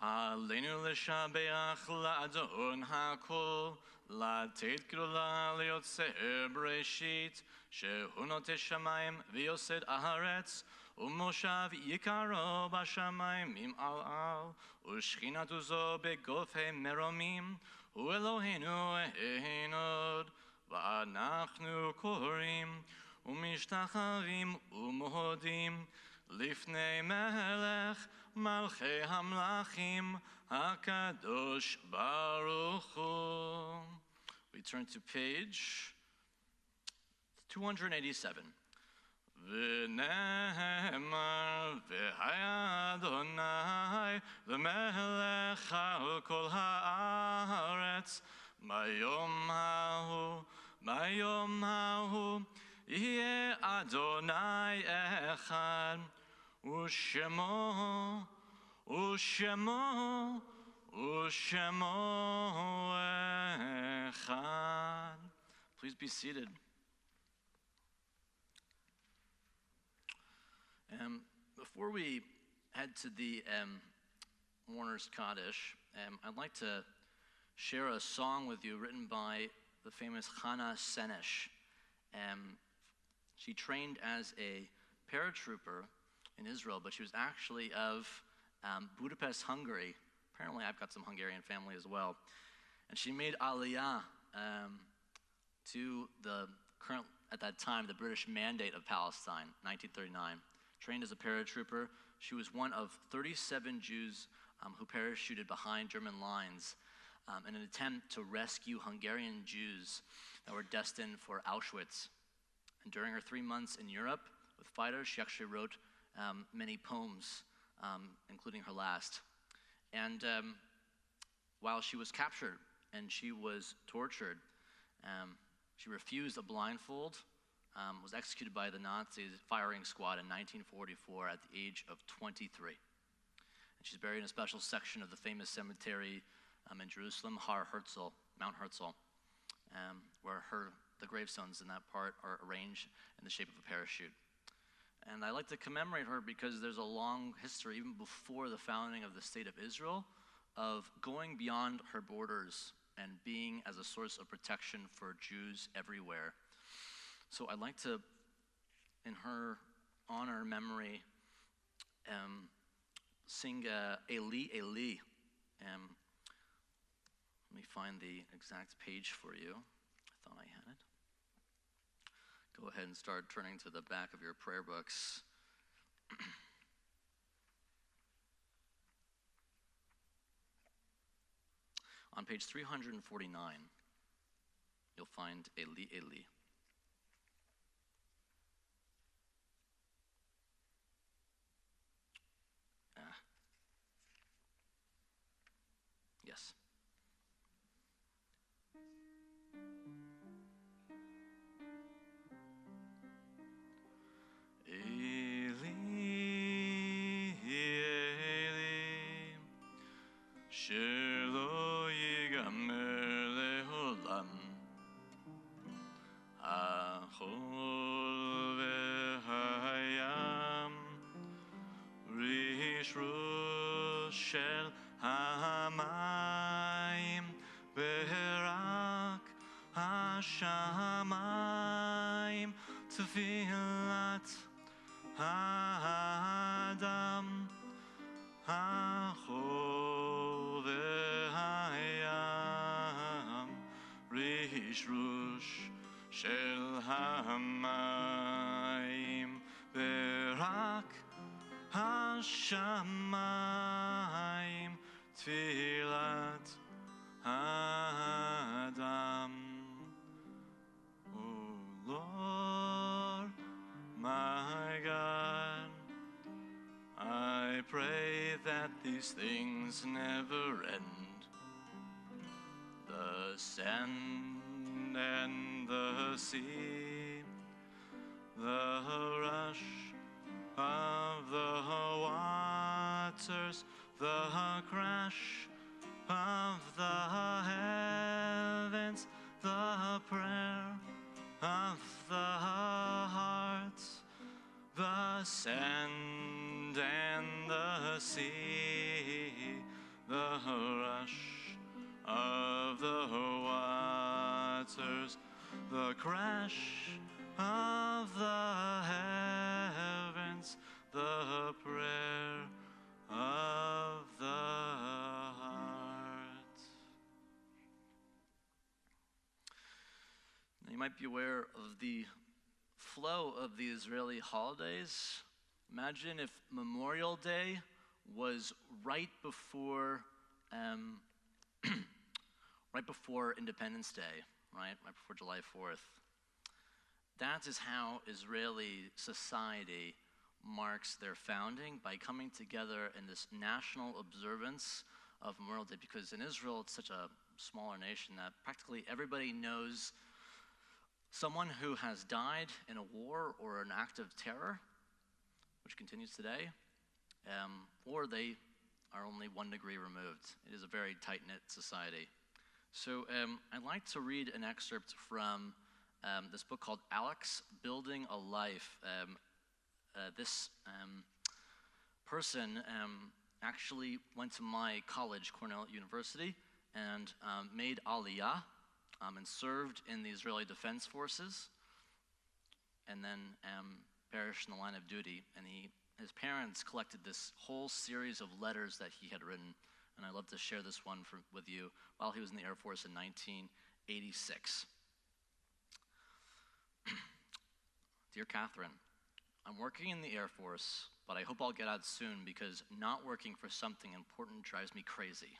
Aleinu l'shabeach la'adon ha'kol, la'tet gdula liyotzeh bereshit, shehu noteh shamayim v'yosed aharetz, ומושב יקרו בשמיים על על, ושכינתו זו בגופי מרומים, הוא אלוהינו העינוד, ואנחנו קוראים, ומשתחווים ומודים, לפני מלך מלכי המלכים, הקדוש ברוך הוא. We turn to page 287. ונאמר והיה אדוני למלך על כל הארץ ביום ההוא יהיה אדוני אחד ושמו אחד. Please be seated. Before we head to the Warner's Kaddish, I'd like to share a song with you written by the famous Chana Senesh. She trained as a paratrooper in Israel, but she was actually of Budapest, Hungary. Apparently I've got some Hungarian family as well. And she made Aliyah to the current, at that time, the British Mandate of Palestine, 1939. Trained as a paratrooper, she was one of 37 Jews who parachuted behind German lines in an attempt to rescue Hungarian Jews that were destined for Auschwitz. And during her 3 months in Europe with fighters, she actually wrote many poems, including her last. And while she was captured and she was tortured, she refused a blindfold, was executed by the Nazis firing squad in 1944 at the age of 23. And she's buried in a special section of the famous cemetery in Jerusalem, Mount Herzl, where the gravestones in that part are arranged in the shape of a parachute. And I like to commemorate her because there's a long history, even before the founding of the State of Israel, of going beyond her borders and being as a source of protection for Jews everywhere. So I'd like to, in her honor, memory, sing Eli, Eli. Let me find the exact page for you. I thought I had it. Go ahead and start turning to the back of your prayer books. On page 349, you'll find Eli, Eli. Yes. Eli, Eli, shelo yigamer leolam, של המים, ורק השמיים תפילת האדם, החול והים, רשרוש של המים, ורק השמיים תפילת האדם. Oh Lord, my God, I pray that these things never end. The sand and the sea, the rush of the waters, the crash of the heavens, the prayer of the hearts, the sand and the sea, the rush of the waters, the crash of the heavens, the prayer of the heart. Now, you might be aware of the flow of the Israeli holidays. Imagine if Memorial Day was right before Independence Day, right before July 4th. That is how Israeli society marks their founding, by coming together in this national observance of Memorial Day, because in Israel it's such a smaller nation that practically everybody knows someone who has died in a war or an act of terror, which continues today, or they are only 1 degree removed. It is a very tight-knit society. So I'd like to read an excerpt from this book called Alex, Building a Life. This person actually went to my college, Cornell University, and made Aliyah and served in the Israeli Defense Forces, and then perished in the line of duty. And his parents collected this whole series of letters that he had written, and I'd love to share this one with you, while he was in the Air Force in 1986. Dear Catherine, I'm working in the Air Force, but I hope I'll get out soon, because not working for something important drives me crazy.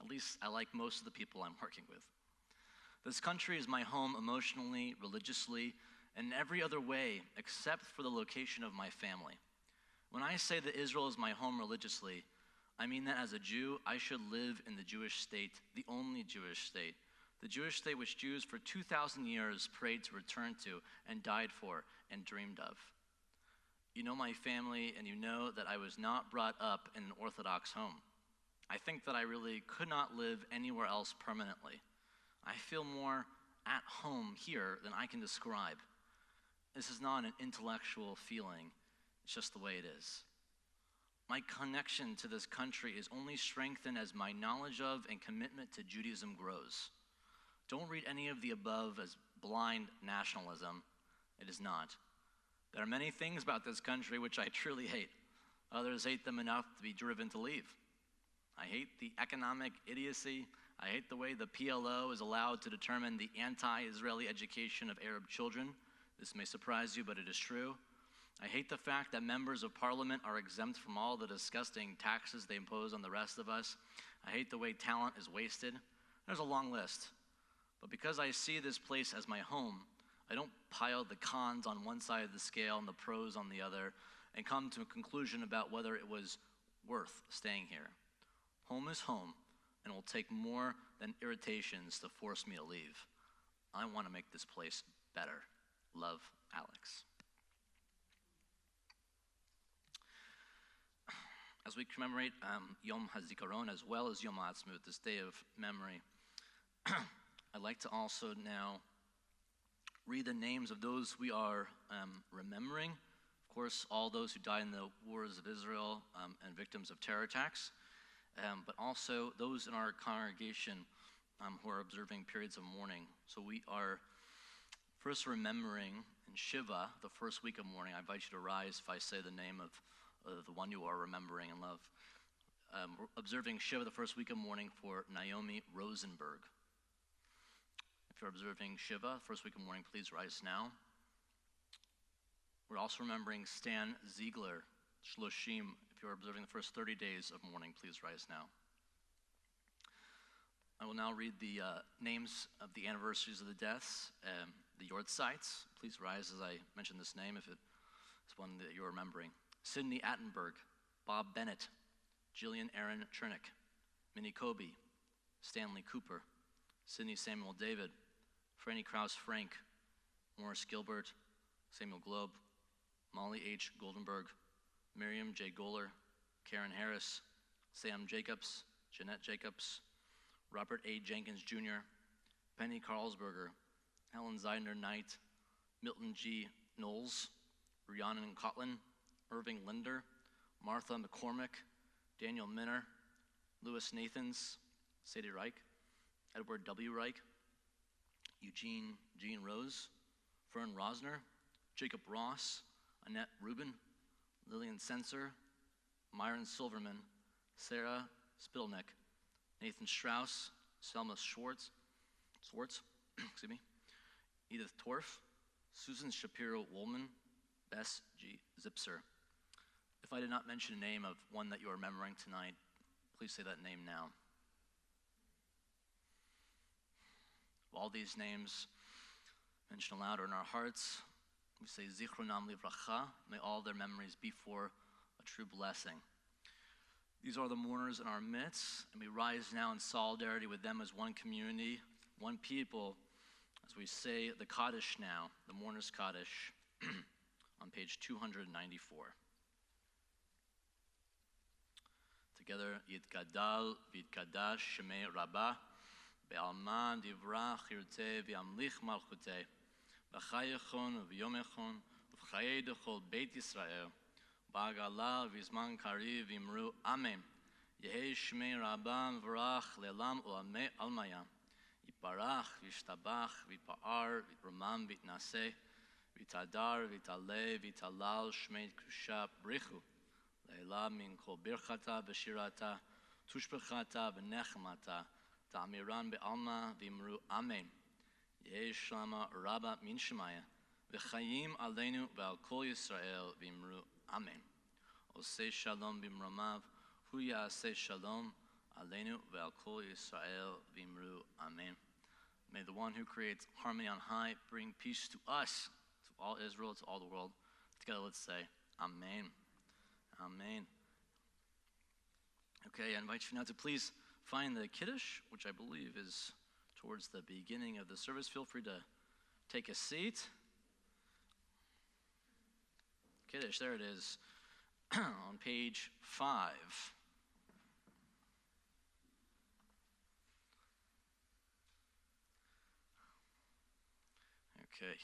At least I like most of the people I'm working with. This country is my home emotionally, religiously, and every other way except for the location of my family. When I say that Israel is my home religiously, I mean that as a Jew, I should live in the Jewish state, the only Jewish state, the Jewish state which Jews for 2,000 years prayed to return to and died for and dreamed of. You know my family, and you know that I was not brought up in an Orthodox home. I think that I really could not live anywhere else permanently. I feel more at home here than I can describe. This is not an intellectual feeling, it's just the way it is. My connection to this country is only strengthened as my knowledge of and commitment to Judaism grows. Don't read any of the above as blind nationalism. It is not. There are many things about this country which I truly hate. Others hate them enough to be driven to leave. I hate the economic idiocy. I hate the way the PLO is allowed to determine the anti-Israeli education of Arab children. This may surprise you, but it is true. I hate the fact that members of parliament are exempt from all the disgusting taxes they impose on the rest of us. I hate the way talent is wasted. There's a long list. But because I see this place as my home, I don't pile the cons on one side of the scale and the pros on the other and come to a conclusion about whether it was worth staying here. Home is home, and it will take more than irritations to force me to leave. I want to make this place better. Love, Alex. As we commemorate Yom HaZikaron as well as Yom HaAtzmaut, this day of memory, I'd like to also now read the names of those we are remembering. Of course, all those who died in the wars of Israel and victims of terror attacks. but also those in our congregation who are observing periods of mourning. So we are first remembering in Shiva, the first week of mourning. I invite you to rise if I say the name of the one you are remembering and love. We're observing Shiva, the first week of mourning, for Naomi Rosenberg. If you're observing Shiva, first week of mourning, please rise now. We're also remembering Stan Ziegler, Shloshim. If you're observing the first 30 days of mourning, please rise now. I will now read the names of the anniversaries of the deaths, the Yortzites. Please rise as I mention this name if it's one that you're remembering. Sidney Attenberg, Bob Bennett, Jillian Aaron Chernick, Minnie Kobe, Stanley Cooper, Sidney Samuel David, Franny Krause Frank, Morris Gilbert, Samuel Globe, Molly H. Goldenberg, Miriam J. Goller, Karen Harris, Sam Jacobs, Jeanette Jacobs, Robert A. Jenkins Jr., Penny Carlsberger, Helen Zeidner Knight, Milton G. Knowles, Rhiannon Cotlin, Irving Linder, Martha McCormick, Daniel Minner, Louis Nathans, Sadie Reich, Edward W. Reich, Eugene Jean Rose, Fern Rosner, Jacob Ross, Annette Rubin, Lillian Sensor, Myron Silverman, Sarah Spittelnick, Nathan Strauss, Selma Schwartz, excuse me, Edith Torf, Susan Shapiro-Woolman, Bess G. Zipser. If I did not mention a name of one that you are remembering tonight, please say that name now. All these names mentioned aloud are in our hearts. We say Zichronam Livracha, may all their memories be for a true blessing. These are the mourners in our midst, and we rise now in solidarity with them as one community, one people, as we say the Kaddish now, the mourners' Kaddish, on page 294. Together, Yitgadal v'Yitkadash Shemei Rabbah, Be'alma divrach yirteh v'yamlich malchuteh, b'chayechon v'yomechon, v'chayei dechol Beit Yisrael, ba'agala v'zman kariv v'imru Amen. Yehei Shemei Rabbah v'rach le'lam u'amei almaya, yiparach v'yishtabach v'yipa'ar v'yiromam v'yitnaseh, v'yitadar v'yitaleh v'yitalal Shemei Kusha brichu, le'ela min kol birchata v'shirata, tushbechata v'nechmata, ta'amiran be'alma v'imru Amen. Yehei Shlama Rabba min Shemaya, v'chayim aleinu ve'al kol Yisrael v'imru Amen. Osei shalom b'mromav, hu ya'aseh shalom aleinu ve'al kol Yisrael v'imru Amen. May the one who creates harmony on high bring peace to us, to all Israel, to all the world. Together let's say, Amen. Amen. Okay, I invite you now to please find the Kiddush, which I believe is towards the beginning of the service. Feel free to take a seat. Kiddush, there it is, on page 5. Okay.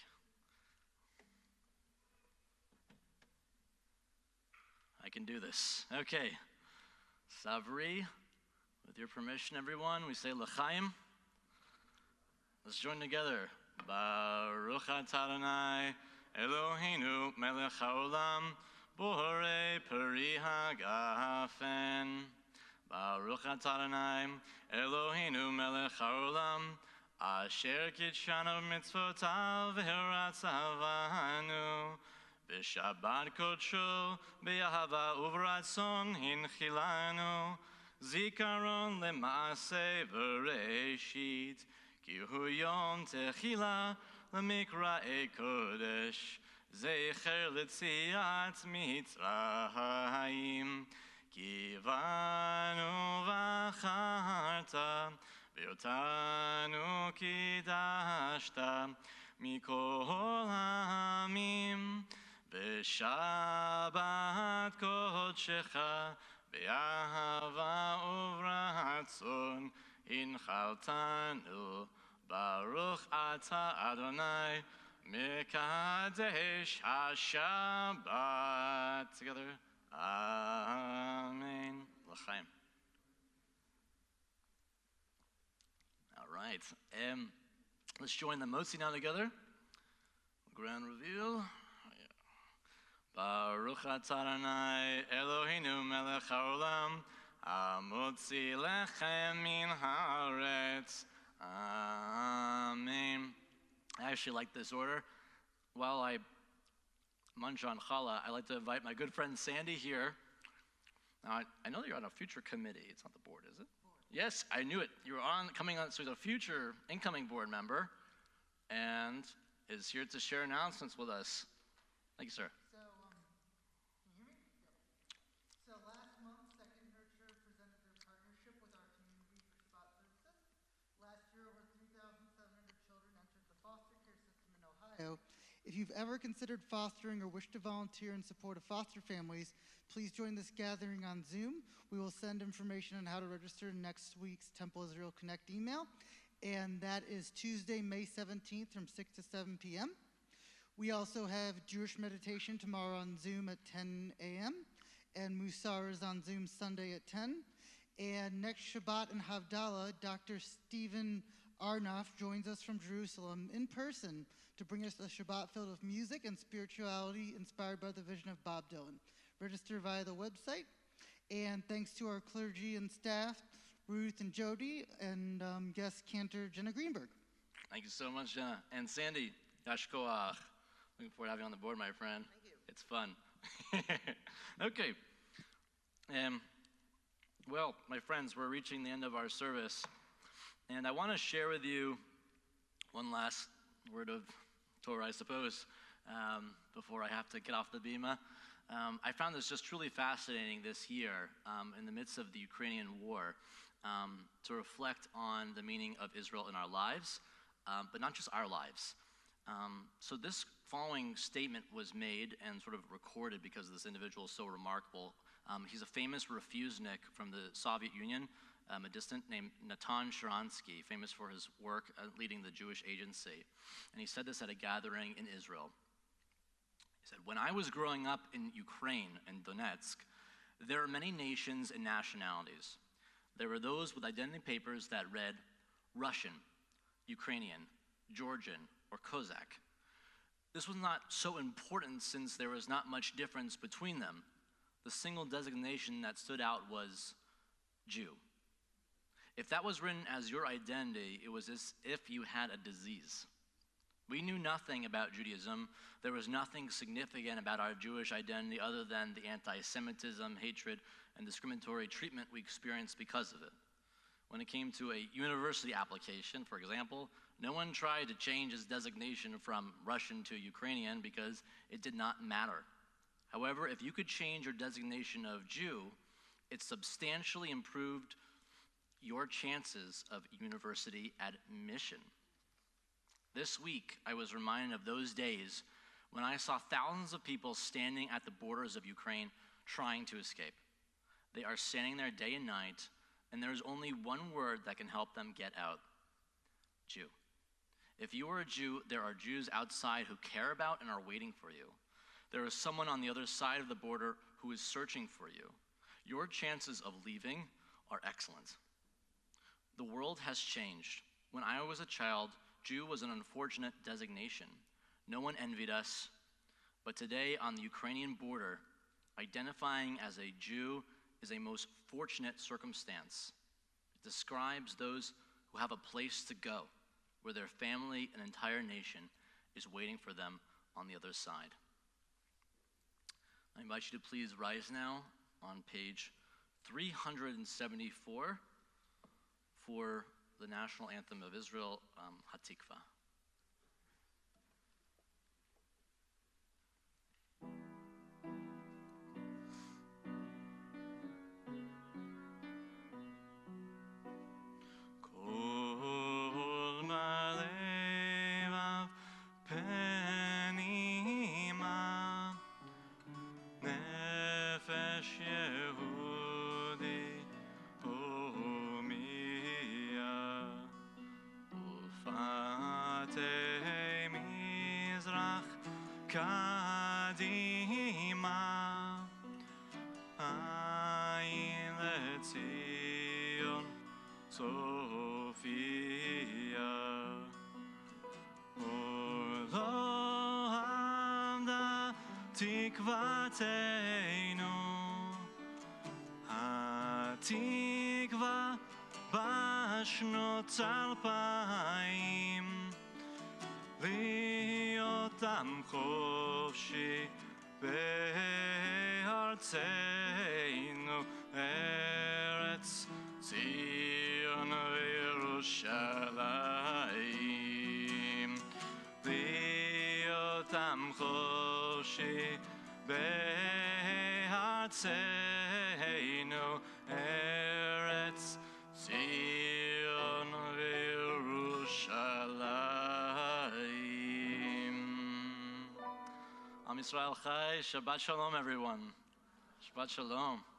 I can do this. Okay. Savri, with your permission, everyone, we say L'chaim. Let's join together. Baruch atah Adonai, Eloheinu melech haolam, borei peri hagafen. Baruch atah Adonai, Eloheinu melech haolam, asher kitshanu mitzvotav v'hiratzavanu. B'Shabbat kodsho, b'Yahava uvratzon hinchilanu, zikaron lema'aseh v'reishit, ki hu yom techila l'mikra'e kodesh, zecher l'tziat mitzrayim, ki vanu v'acharta, v'yotanu kidashta, mikol ha'amim, B'Shabbat kodshecha, b'Yahava uvratzon, hinchaltanu, Baruch atah Adonai, mekadesh haShabbat. Together, Amen. L'chaim. right. Let's join the Motzi now together. Grand reveal. Baruch atah Adonai Eloheinu melech haolam hamotzi lechem min haaretz. Amen. I actually like this order. While I munch on challah, I'd like to invite my good friend Sandy here. Now, I know you're on a future committee. It's not the board, is it? Yes, I knew it. You were coming on, so he's a future incoming board member and is here to share announcements with us. Thank you, sir. So, can you hear me? Yep. So last month, Second Nurture presented their partnership with our community for Shabbat services. Last year, over 3,700 children entered the foster care system in Ohio. If you've ever considered fostering or wish to volunteer in support of foster families, please join this gathering on Zoom. We will send information on how to register in next week's Temple Israel Connect email, and that is Tuesday, May 17th from 6 to 7 p.m. We also have Jewish meditation tomorrow on Zoom at 10 a.m., and Musar is on Zoom Sunday at 10. And next Shabbat and Havdalah, Dr. Stephen Arnoff joins us from Jerusalem in person to bring us a Shabbat filled with music and spirituality inspired by the vision of Bob Dylan. Register via the website. And thanks to our clergy and staff, Ruth and Jody, and guest Cantor, Jenna Greenberg. Thank you so much, Jenna. And Sandy, Yashkoach. Looking forward to having you on the board, my friend. Thank you. It's fun. Okay. Well, my friends, we're reaching the end of our service. And I want to share with you one last word of Torah, I suppose, before I have to get off the bima. I found this just truly fascinating this year in the midst of the Ukrainian war to reflect on the meaning of Israel in our lives, but not just our lives. So this following statement was made and sort of recorded because this individual is so remarkable. He's a famous refusenik from the Soviet Union, a dissident named Natan Sharansky, famous for his work leading the Jewish Agency. And he said this at a gathering in Israel. He said, "When I was growing up in Ukraine and Donetsk, there were many nations and nationalities. There were those with identity papers that read Russian, Ukrainian, Georgian, or Cossack. This was not so important since there was not much difference between them. The single designation that stood out was Jew. If that was written as your identity, it was as if you had a disease. We knew nothing about Judaism. There was nothing significant about our Jewish identity other than the anti-Semitism, hatred, and discriminatory treatment we experienced because of it. When it came to a university application, for example, no one tried to change its designation from Russian to Ukrainian because it did not matter. However, if you could change your designation of Jew, it substantially improved your chances of university admission. This week, I was reminded of those days when I saw thousands of people standing at the borders of Ukraine trying to escape. They are standing there day and night, and there is only one word that can help them get out: Jew. If you are a Jew, there are Jews outside who care about and are waiting for you. There is someone on the other side of the border who is searching for you. Your chances of leaving are excellent. The world has changed. When I was a child, Jew was an unfortunate designation. No one envied us. But today, on the Ukrainian border, identifying as a Jew is a most fortunate circumstance. It describes those who have a place to go, where their family and entire nation is waiting for them on the other side. I invite you to please rise now on page 374 for the national anthem of Israel, Hatikva. Sophia תקוותנו, התקווה בשנות 2000, להיות עם חופשי בארצנו, ארץ ציון וירושלים. להיות עם חופשי בארצנו, ארץ ציון וירושלים. Am Yisrael Chai, Shabbat Shalom everyone. Shabbat Shalom.